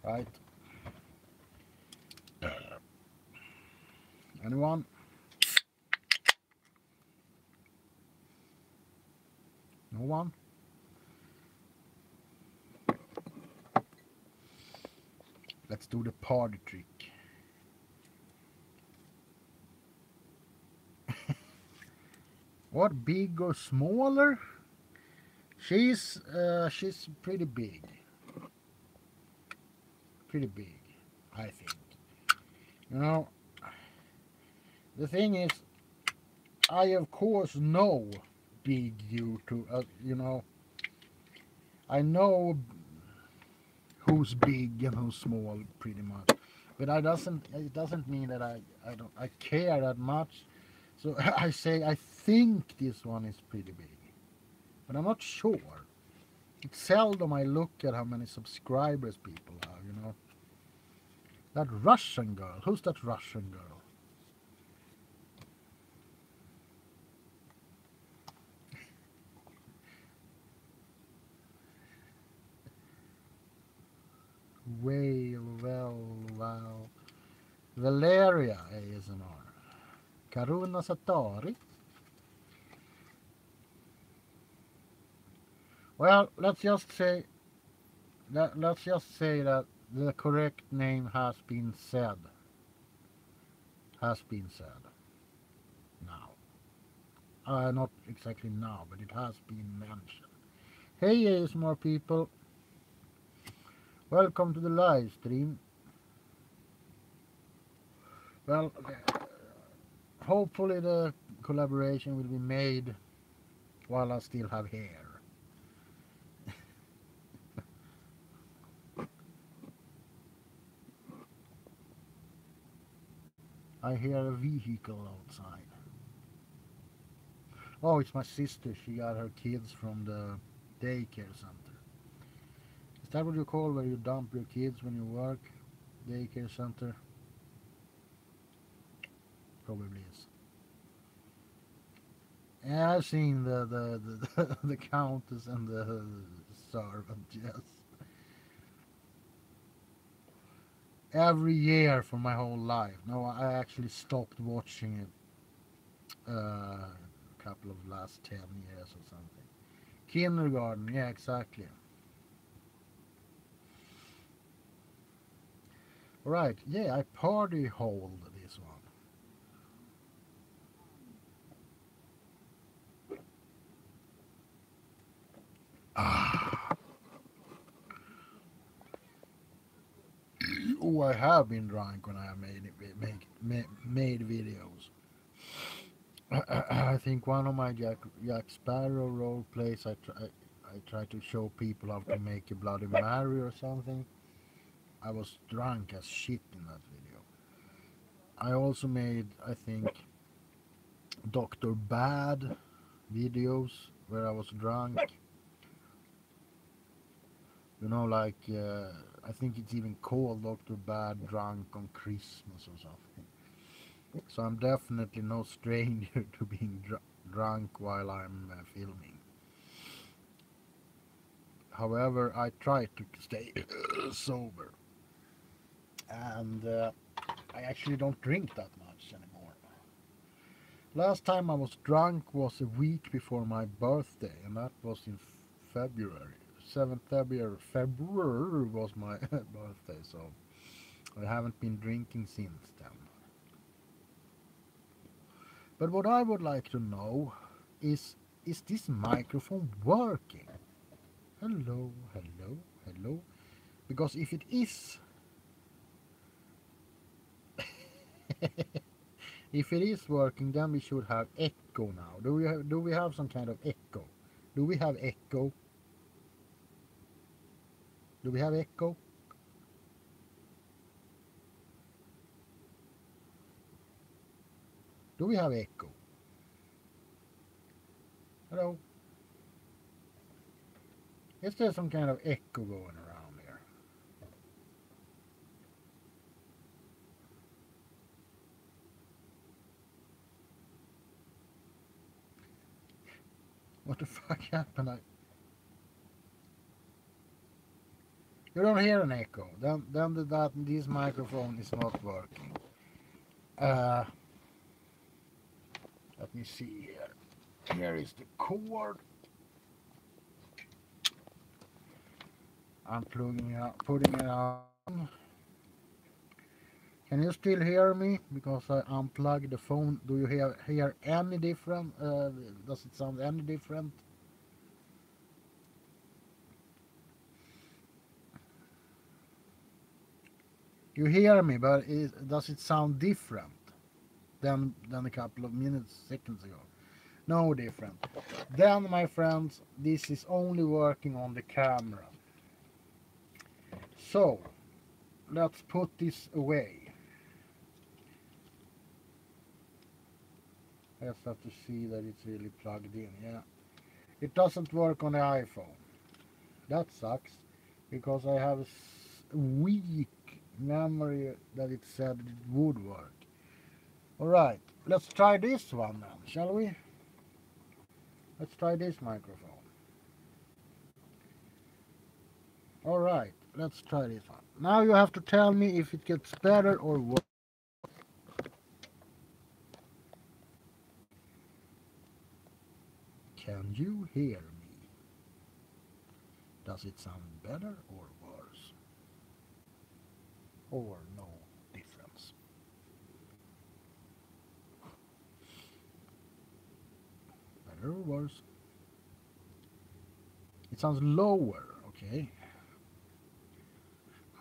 Right? Anyone? No one? Let's do the party trick. What, big or smaller? She's pretty big. Pretty big, I think. You know, the thing is, I of course know big due to I know who's big and who's small pretty much, but it doesn't mean that I care that much. So I say I think this one is pretty big, but I'm not sure. It's seldom I look at how many subscribers people have. That Russian girl. Who's that Russian girl? Well. Valeria ASMR. Karuna Satori. Well, let's just say that the correct name has been said. Has been said. Now. Not exactly now, but it has been mentioned. Hey ASMR people. Welcome to the live stream. Well, hopefully the collaboration will be made while I still have hair. I hear a vehicle outside. Oh, it's my sister. She got her kids from the daycare center. Is that what you call where you dump your kids when you work? Daycare center? Probably is. Yeah, I've seen the countess and the servant, yes. Every year for my whole life. No, I actually stopped watching it a couple of last 10 years or something. Kindergarten, yeah, exactly. Right, yeah, I party hold this one. Ah, oh, I have been drunk when I have made videos. I think one of my Jack Sparrow role plays, I try to show people how to make a Bloody Mary or something. I was drunk as shit in that video. I also made, I think, Dr. Bad videos where I was drunk. I think it's even called Dr. Bad Drunk on Christmas or something. So I'm definitely no stranger to being drunk while I'm filming. However, I try to stay sober. And I actually don't drink that much anymore. Last time I was drunk was a week before my birthday, and that was in February. 7th February was my birthday, so I haven't been drinking since then. But what I would like to know is this microphone working? Hello, hello, hello. Because if it is, if it is working, then we should have echo now. Do we have some kind of echo? Do we have echo? Do we have echo? Do we have echo? Hello? Is there some kind of echo going around here? What the fuck happened? You don't hear an echo. Then this microphone is not working. Uh, Let me see here. Here is the cord. I'm plugging it out, putting it on. Can you still hear me? Because I unplugged the phone. Do you hear any different? Does it sound any different? You hear me, but does it sound different than a couple of seconds ago? No different. Then, my friends, this is only working on the camera. So, let's put this away. I just have to see that it's really plugged in. Yeah, it doesn't work on the iPhone. That sucks, because I have a weak memory that it said it would work. Alright, let's try this one then, shall we? Let's try this microphone. Alright, let's try this one. Now you have to tell me if it gets better or worse. Can you hear me? Does it sound better or worse? Or no difference? Better or worse? It sounds lower, okay?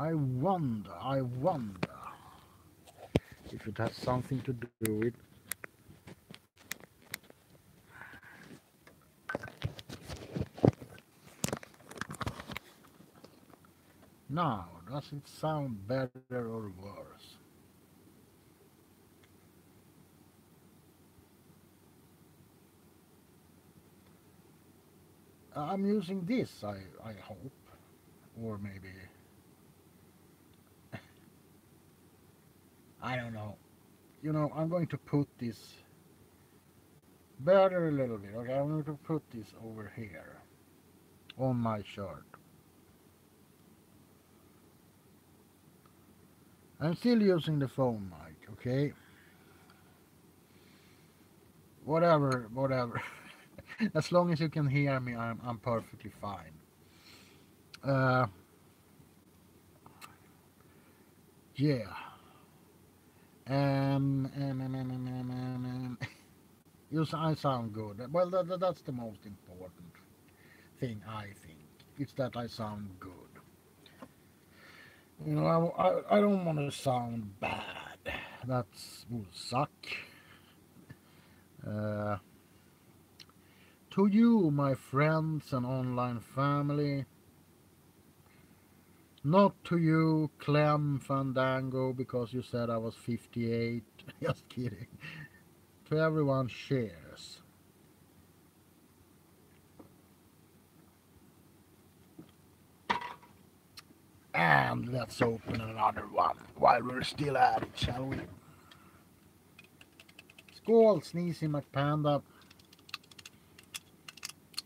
I wonder if it has something to do with now. Does it sound better or worse? I'm using this, I hope, or maybe I don't know. You know, I'm going to put this better a little bit. Okay, I'm going to put this over here on my shirt. I'm still using the phone mic, okay? Whatever. As long as you can hear me, I'm perfectly fine. Yeah. I sound good. Well, that's the most important thing, I think. It's that I sound good. You know, I don't want to sound bad. That would suck. Uh, to you, my friends and online family. Not to you, Clem Fandango, because you said I was 58. Just kidding. To everyone, cheers. And let's open another one while we're still at it, shall we? Skål, Sneezy McPanda.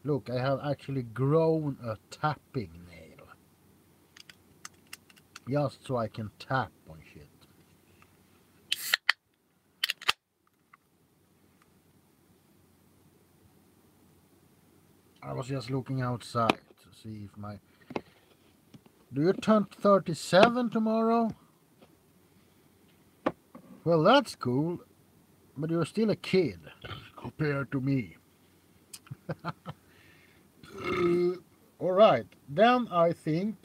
Look, I have actually grown a tapping nail. Just so I can tap on shit. I was just looking outside to see if my... Do you turn 37 tomorrow? Well, that's cool. But you're still a kid compared to me. Alright, then I think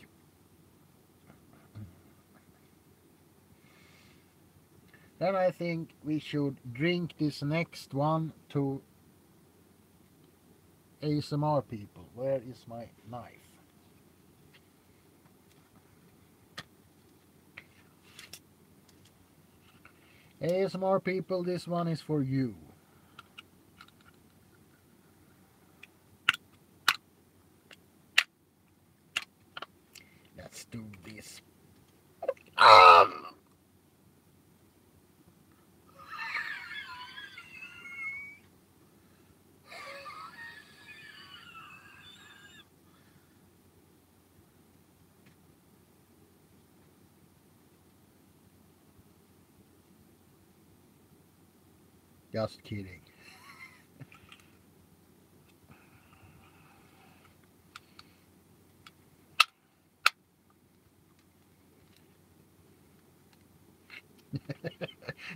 we should drink this next one to ASMR people. Where is my knife? ASMR people, this one is for you. Let's do this. Just kidding.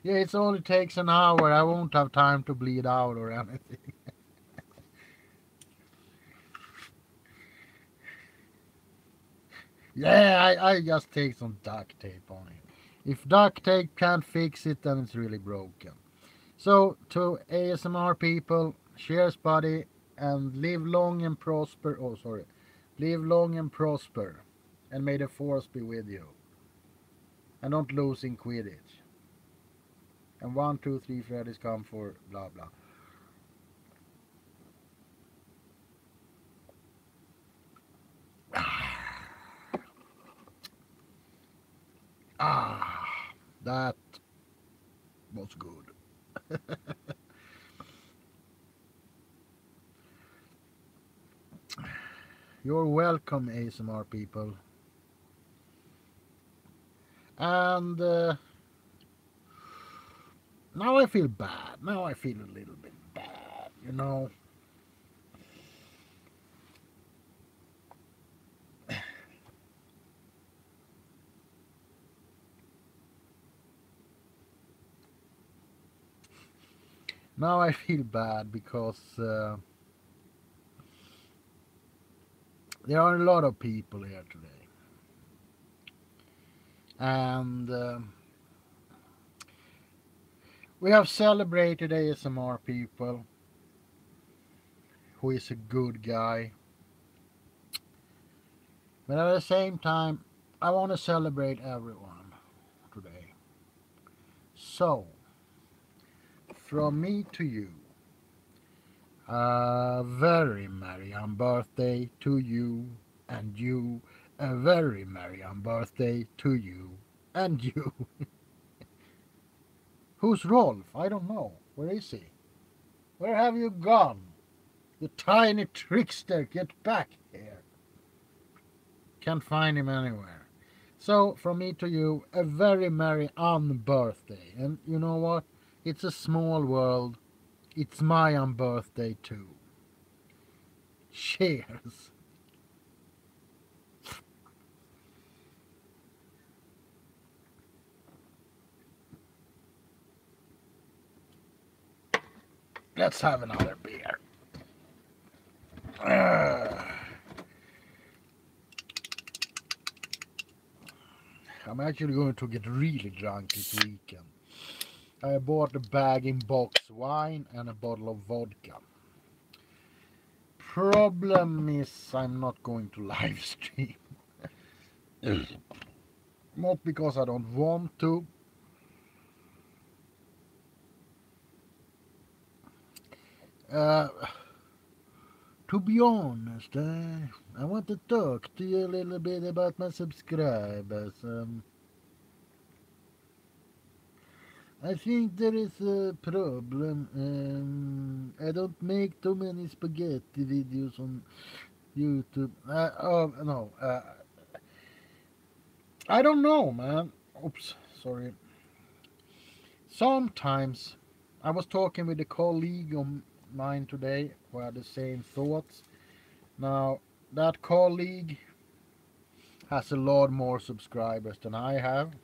Yeah, it only takes an hour. I won't have time to bleed out or anything. Yeah, I just take some duct tape on it. If duct tape can't fix it, then it's really broken. So, to ASMR people, cheers, buddy, and live long and prosper. Oh, sorry. Live long and prosper, and may the force be with you. And don't lose in Quidditch. And 1, 2, 3 Freddy's come for blah blah. Ah, that was good. You're welcome, ASMR people. And now I feel bad. Now I feel a little bit bad, you know. Now I feel bad because there are a lot of people here today. And we have celebrated ASMR people who is a good guy. But at the same time, I want to celebrate everyone today. So, from me to you, a very merry birthday to you, and you, a very merry birthday to you, and you. Who's Rolf? I don't know. Where is he? Where have you gone? You tiny trickster, get back here. Can't find him anywhere. So, from me to you, a very merry birthday. And you know what? It's a small world. It's my birthday too. Cheers. Let's have another beer. I'm actually going to get really drunk this weekend. I bought a bag-in-box wine and a bottle of vodka. Problem is I'm not going to live stream. Not because I don't want to. Uh, to be honest, I want to talk to you a little bit about my subscribers. I think there is a problem. I don't make too many spaghetti videos on YouTube. Oh no, I don't know, man. Oops, sorry. Sometimes I was talking with a colleague of mine today who had the same thoughts. Now that colleague has a lot more subscribers than I have.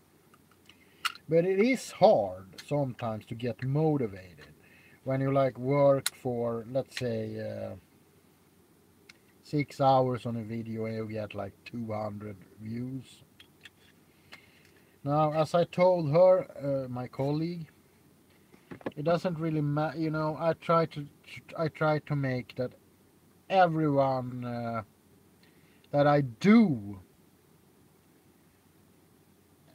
But it is hard sometimes to get motivated when you like work for, let's say, 6 hours on a video and you get like 200 views. Now, as I told her, my colleague, it doesn't really matter. You know, I try to make that everyone that I do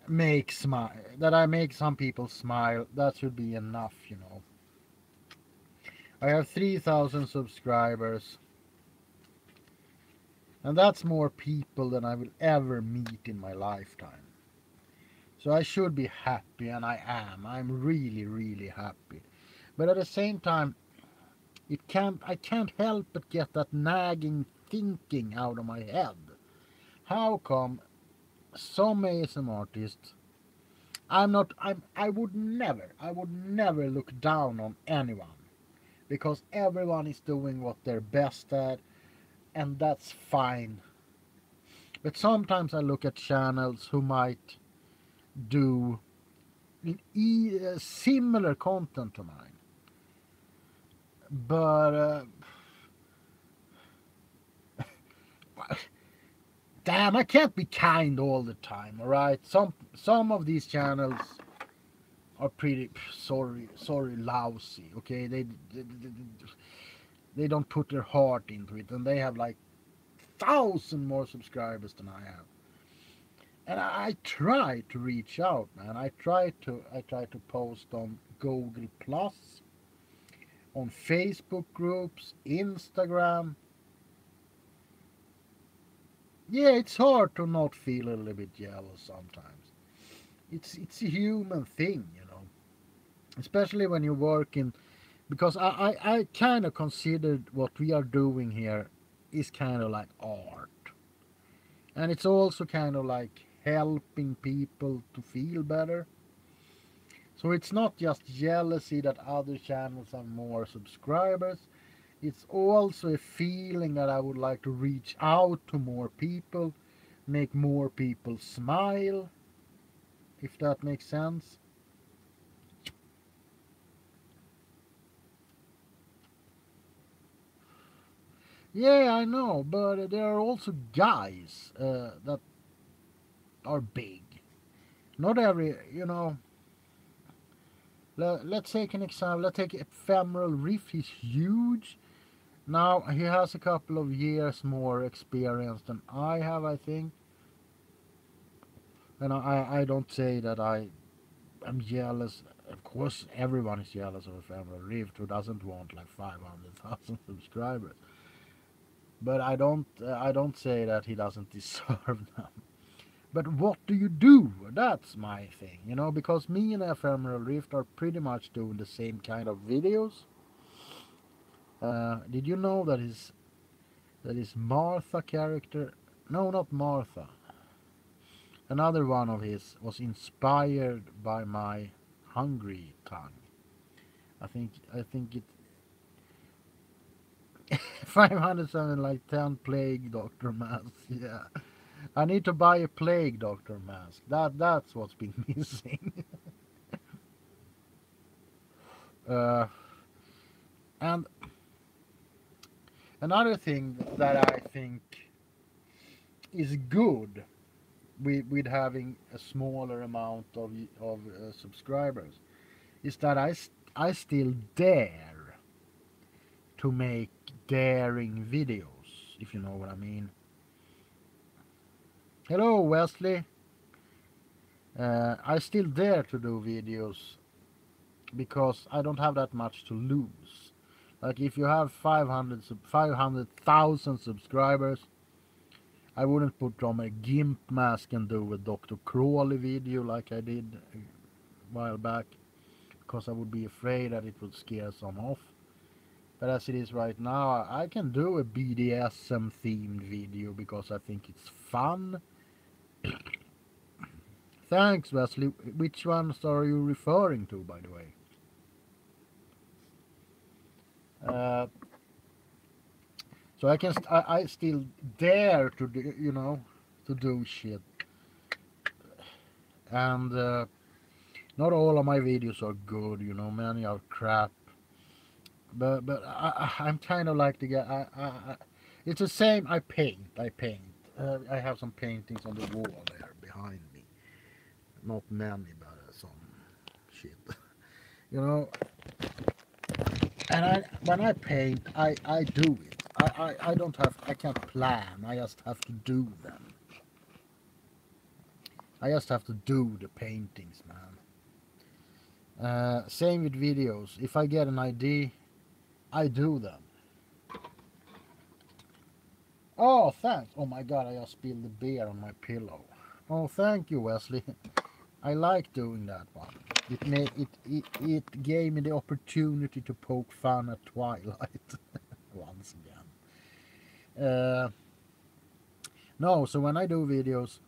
make smile, that I make some people smile. That should be enough, you know. I have 3,000 subscribers. And that's more people than I will ever meet in my lifetime. So I should be happy, and I am. I'm really, really happy. But at the same time, I can't help but get that nagging thinking out of my head. How come some ASM artists I would never look down on anyone because everyone is doing what they're best at, and that's fine. But sometimes I look at channels who might do similar content to mine, but damn, I can't be kind all the time. All right, some of these channels are pretty sorry lousy. Okay, they don't put their heart into it, and they have like 1,000 more subscribers than I have. And I try to reach out, man. I try to post on Google Plus, on Facebook groups, Instagram. Yeah, it's hard to not feel a little bit jealous sometimes. It's a human thing, you know. Especially when you work in, because I kind of considered what we are doing here is kind of like art, and it's also kind of like helping people to feel better. So it's not just jealousy that other channels have more subscribers. It's also a feeling that I would like to reach out to more people, make more people smile, if that makes sense. Yeah, I know, but there are also guys that are big. Not every, you know. Let's take an example. Let's take Ephemeral Riff. He's huge. Now he has a couple of years more experience than I have, I think. And I don't say that I'm jealous. Of course, everyone is jealous of Ephemeral Rift who doesn't want like 500,000 subscribers. But I don't say that he doesn't deserve them. But what do you do? That's my thing, you know, because me and Ephemeral Rift are pretty much doing the same kind of videos. Did you know that his Martha character? No, not Martha. Another one of his was inspired by my hungry tongue. I think it 507 like 10 plague doctor masks. Yeah, I need to buy a plague doctor mask. That's what's been missing. uh, and another thing that I think is good with having a smaller amount of subscribers is that I still dare to make daring videos, if you know what I mean. Hello, Wesley. I still dare to do videos because I don't have that much to lose. Like if you have 500,000 subscribers, I wouldn't put on a GIMP mask and do a Dr. Crawley video like I did a while back, because I would be afraid that it would scare some off. But as it is right now, I can do a BDSM themed video because I think it's fun. Thanks, Wesley. Which ones are you referring to, by the way? Uh, so I still dare to do, to do shit. And not all of my videos are good, many are crap. But I'm kind of like the guy. It's the same. I paint. I have some paintings on the wall there behind me. Not many, but some shit. you know. And when I paint, I do it. I can't plan. I just have to do them. I just have to do the paintings, man. Same with videos. If I get an idea, I do them. Oh, thanks. Oh my god, I just spilled the beer on my pillow. Oh, thank you, Wesley. I like doing that one. It gave me the opportunity to poke fun at Twilight once again. No, so when I do videos,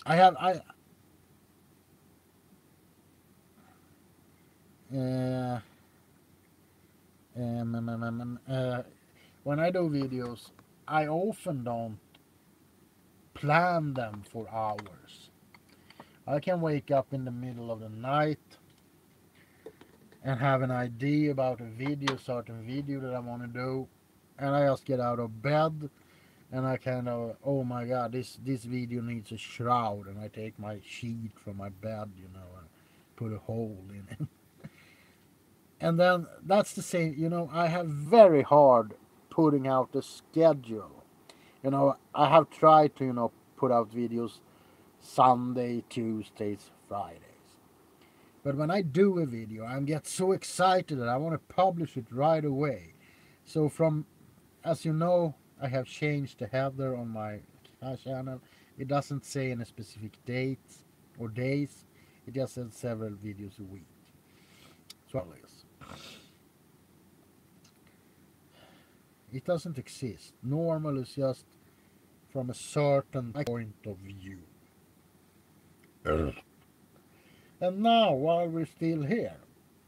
I have Uh, um, um, um, um, uh, when I do videos, I often don't plan them for hours. I can wake up in the middle of the night and have an idea about a video, certain video that I want to do, and I just get out of bed and I kind of, oh my god, this video needs a shroud, and I take my sheet from my bed, and put a hole in it. And then that's the same, I have very hard putting out the schedule. I have tried to, put out videos Sunday, Tuesdays, Fridays. But when I do a video, I get so excited that I want to publish it right away. So as you know, I have changed the header on my channel. It doesn't say any specific dates or days. It just says several videos a week. So it doesn't exist. Normal is just from a certain point of view. And now, while we're still here,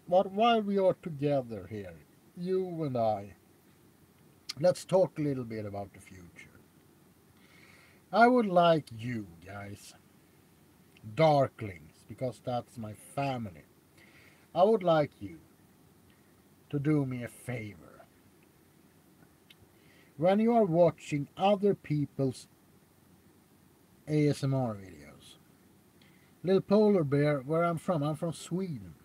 while we are together here, you and I, let's talk a little bit about the future. I would like you guys, Darklings, because that's my family, I would like you to do me a favor. When you are watching other people's ASMR videos, little polar bear, where I'm from Sweden,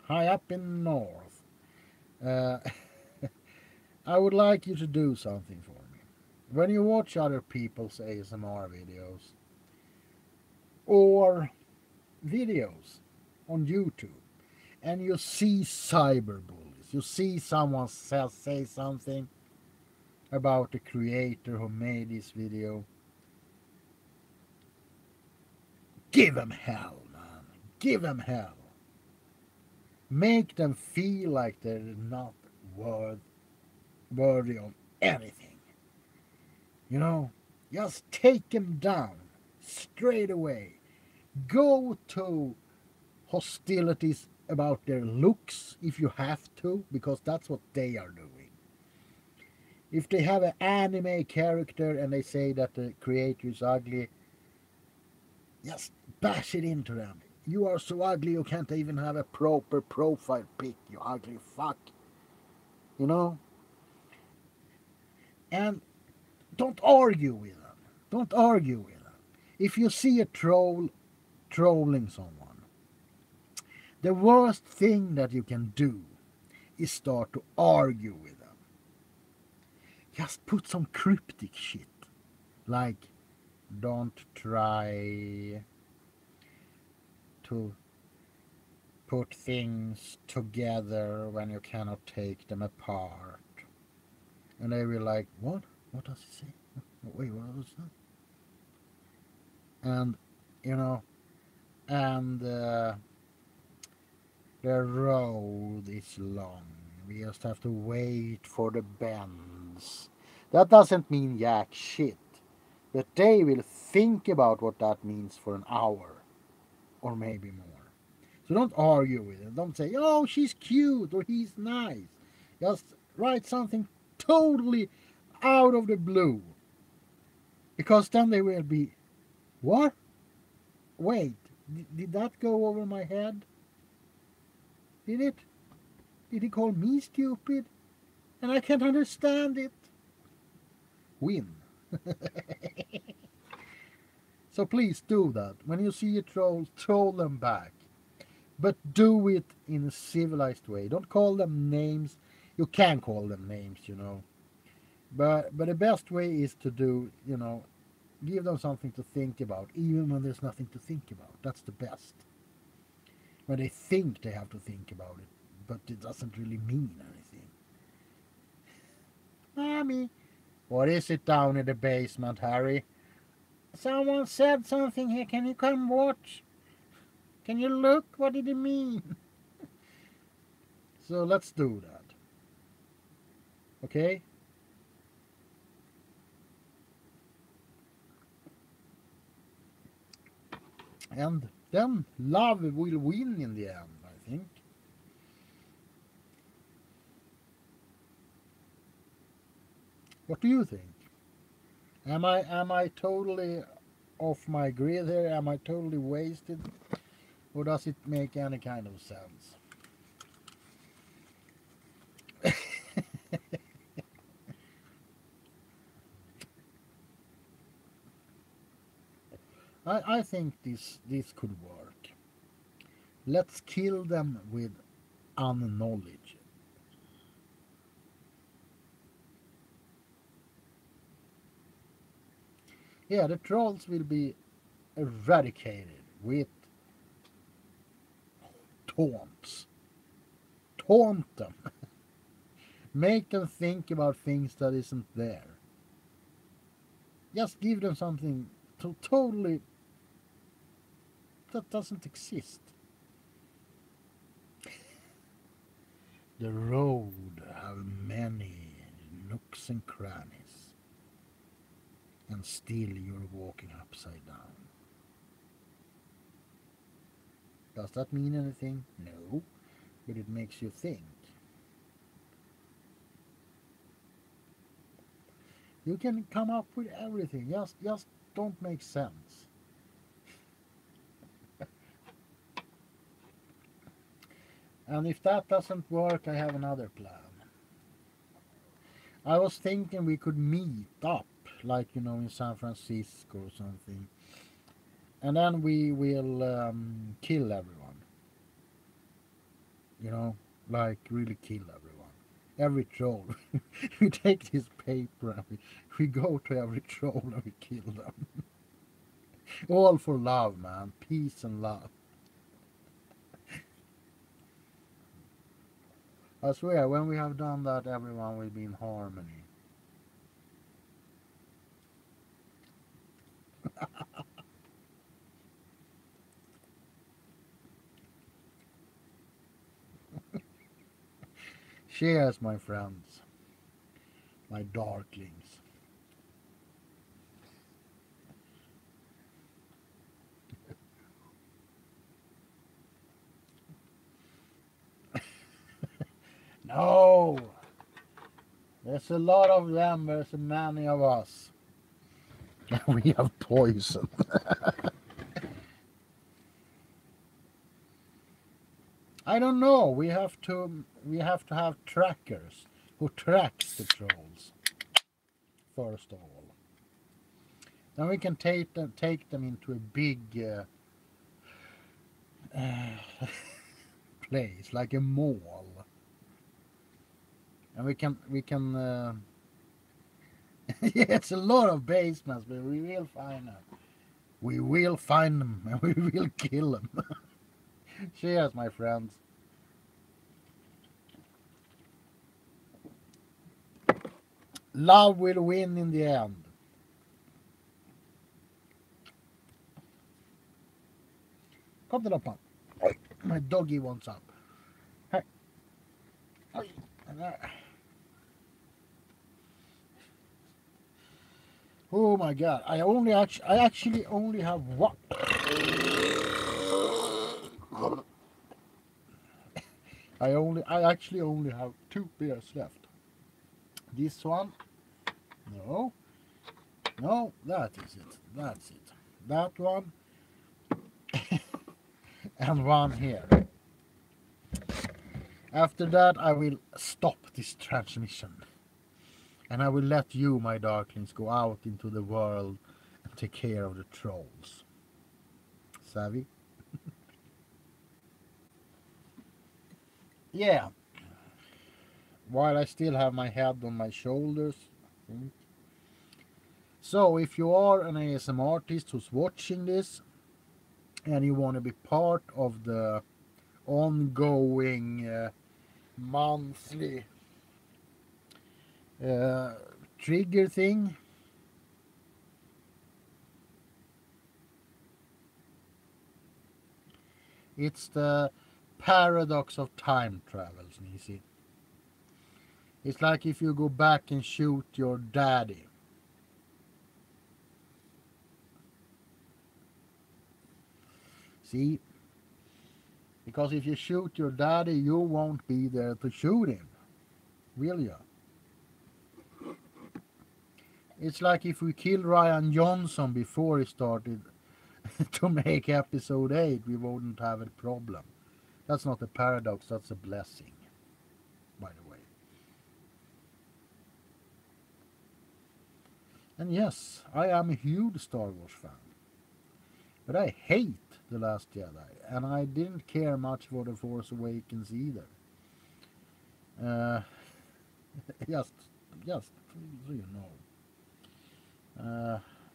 high up in the north. I would like you to do something for me. When you watch other people's ASMR videos or videos on YouTube and you see cyberbullies, you see someone say something about the creator who made this video, give them hell, man. Give them hell. Make them feel like they're not worthy of anything. Just take them down straight away. Go to hostilities about their looks if you have to, because that's what they are doing. If they have an anime character and they say that the creator is ugly, just bash it into them. You are so ugly you can't even have a proper profile pic, you ugly fuck. And don't argue with them. Don't argue with them. If you see a troll trolling someone, the worst thing that you can do is start to argue with them. Just put some cryptic shit. Like, don't try to put things together when you cannot take them apart. And they will like, what? What does he say? Wait, what was that? And, the road is long. We just have to wait for the bends. That doesn't mean jack shit. But they will think about what that means for an hour. Or maybe more. So don't argue with them. Don't say, oh, she's cute or he's nice. Just write something totally out of the blue. Because then they will be, what? Wait, did that go over my head? Did it? Did he call me stupid? And I can't understand it. Win. So please do that. When you see a troll, troll them back. But do it in a civilized way. Don't call them names. You can call them names, But the best way is to do, give them something to think about, even when there's nothing to think about. That's the best. When they think they have to think about it, but it doesn't really mean anything. Mommy, what is it down in the basement, Harry? Someone said something here. Can you come watch? Can you look? What did it mean? So let's do that. Okay? And then love will win in the end, I think. What do you think? Am I totally off my grid here? Am I totally wasted? Or does it make any kind of sense? I think this could work. Let's kill them with unknowledge. Yeah, the trolls will be eradicated with taunts. Taunt them. Make them think about things that isn't there. Just give them something totally that doesn't exist. The road have many nooks and crannies, and still you're walking upside down. Does that mean anything? No, but it makes you think. You can come up with everything, just don't make sense. And if that doesn't work, I have another plan. I was thinking we could meet up, like in San Francisco or something, and then we will kill everyone. Like really kill everyone. Every troll. We take this paper and we go to every troll and we kill them. All for love, man. Peace and love. I swear, when we have done that, everyone will be in harmony. Cheers, my friends. My darklings. No! There's a lot of them, there's many of us. We have poison. I don't know. We have to have trackers who tracks the trolls first of all. Then we can take them into a big place like a mall, and we can yeah, it's a lot of basements, but we will find them. We will find them and we will kill them. Cheers, my friends. Love will win in the end. Kom till loppan. My doggy wants up. Hey. Oj. Oh my god. I actually only have one. I actually only have 2 beers left. This one. No. No, that is it. That's it. That one. And one here. After that, I will stop this transmission. And I will let you, my darklings, go out into the world and take care of the trolls. Savvy? Yeah. While I still have my head on my shoulders. So, if you are an ASM artist who's watching this and you want to be part of the ongoing monthly trigger thing, it's the paradox of time travels, Nisi. It's like if you go back and shoot your daddy. See? Because if you shoot your daddy, you won't be there to shoot him. Will you? It's like if we killed Ryan Johnson before he started to make episode 8, we wouldn't have a problem. That's not a paradox, that's a blessing, by the way. And yes, I am a huge Star Wars fan. But I hate The Last Jedi, and I didn't care much for The Force Awakens either. Uh, just so you know.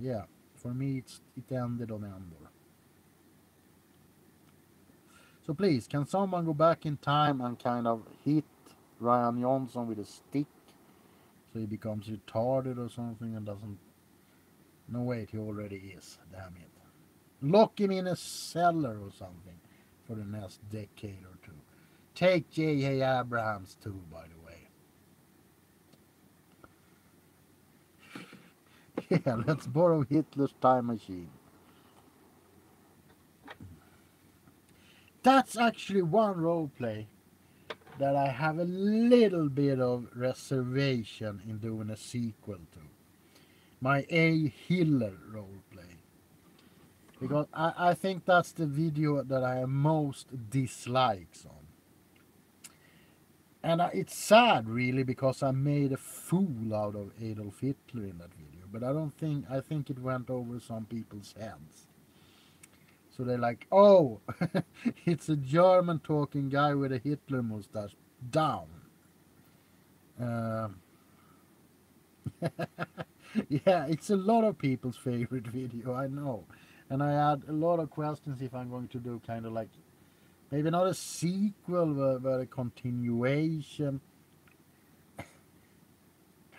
Yeah, for me it ended on Endor. So please, can someone go back in time and kind of hit Ryan Johnson with a stick so he becomes retarded or something and doesn't... No wait, he already is, damn it. Lock him in a cellar or something for the next decade or two. Take J.J. Abrams too, by the way. Yeah, let's borrow Hitler's time machine. That's actually one roleplay that I have a little bit of reservation in doing a sequel to. My A. Hiller roleplay. Because I think that's the video that I have most dislikes on. And it's sad really because I made a fool out of Adolf Hitler in that video. But I think it went over some people's heads. So they're like, oh, it's a German talking guy with a Hitler mustache. Down. Yeah, it's a lot of people's favorite video, I know. And I had a lot of questions if I'm going to do kind of like, maybe not a sequel, but a continuation.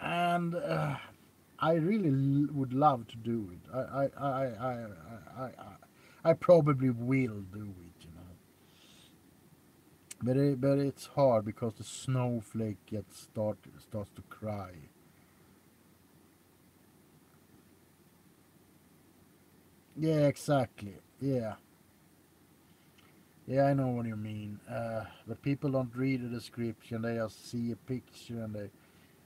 And I really would love to do it. I probably will do it, you know. But it's hard because the snowflake starts to cry. Yeah, exactly. Yeah. Yeah, I know what you mean. But people don't read the description. They just see a picture and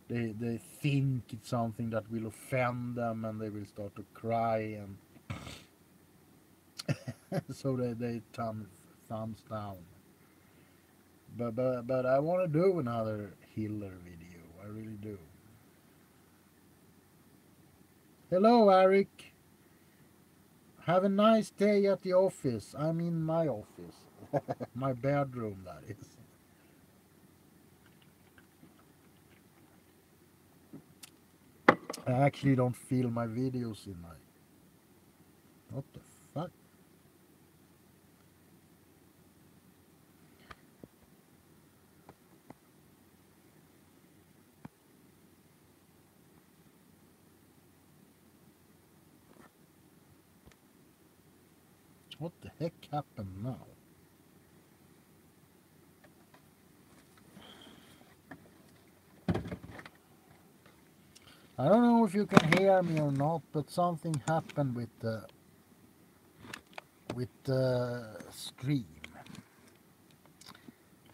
they think it's something that will offend them and they will start to cry and so they thumbs down. But I want to do another Hitler video. I really do. Hello, Eric. Have a nice day at the office. I'm in my office. My bedroom, that is. I actually don't feel my videos in my... What the fuck? What the heck happened now? I don't know if you can hear me or not, but something happened with the stream.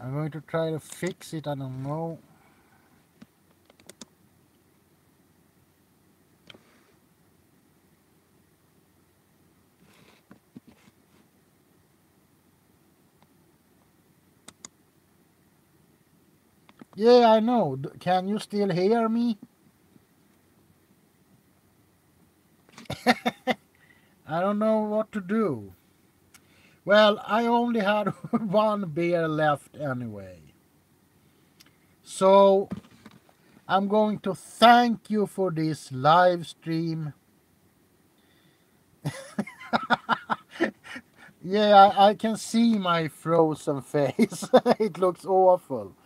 I'm going to try to fix it. I don't know. Yeah, I know. Can you still hear me? I don't know what to do. Well, I only had one beer left anyway. So, I'm going to thank you for this live stream. Yeah, I can see my frozen face. It looks awful.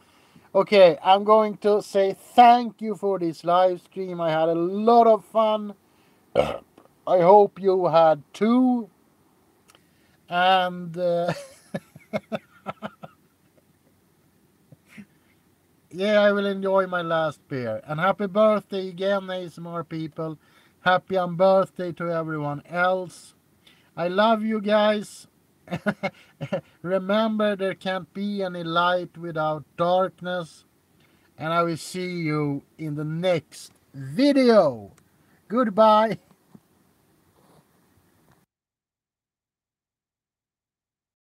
Okay, I'm going to say thank you for this live stream. I had a lot of fun. I hope you had too. And yeah, I will enjoy my last beer. And happy birthday again, ASMR people. Happy birthday to everyone else. I love you guys. Remember, there can't be any light without darkness. And I will see you in the next video. Goodbye.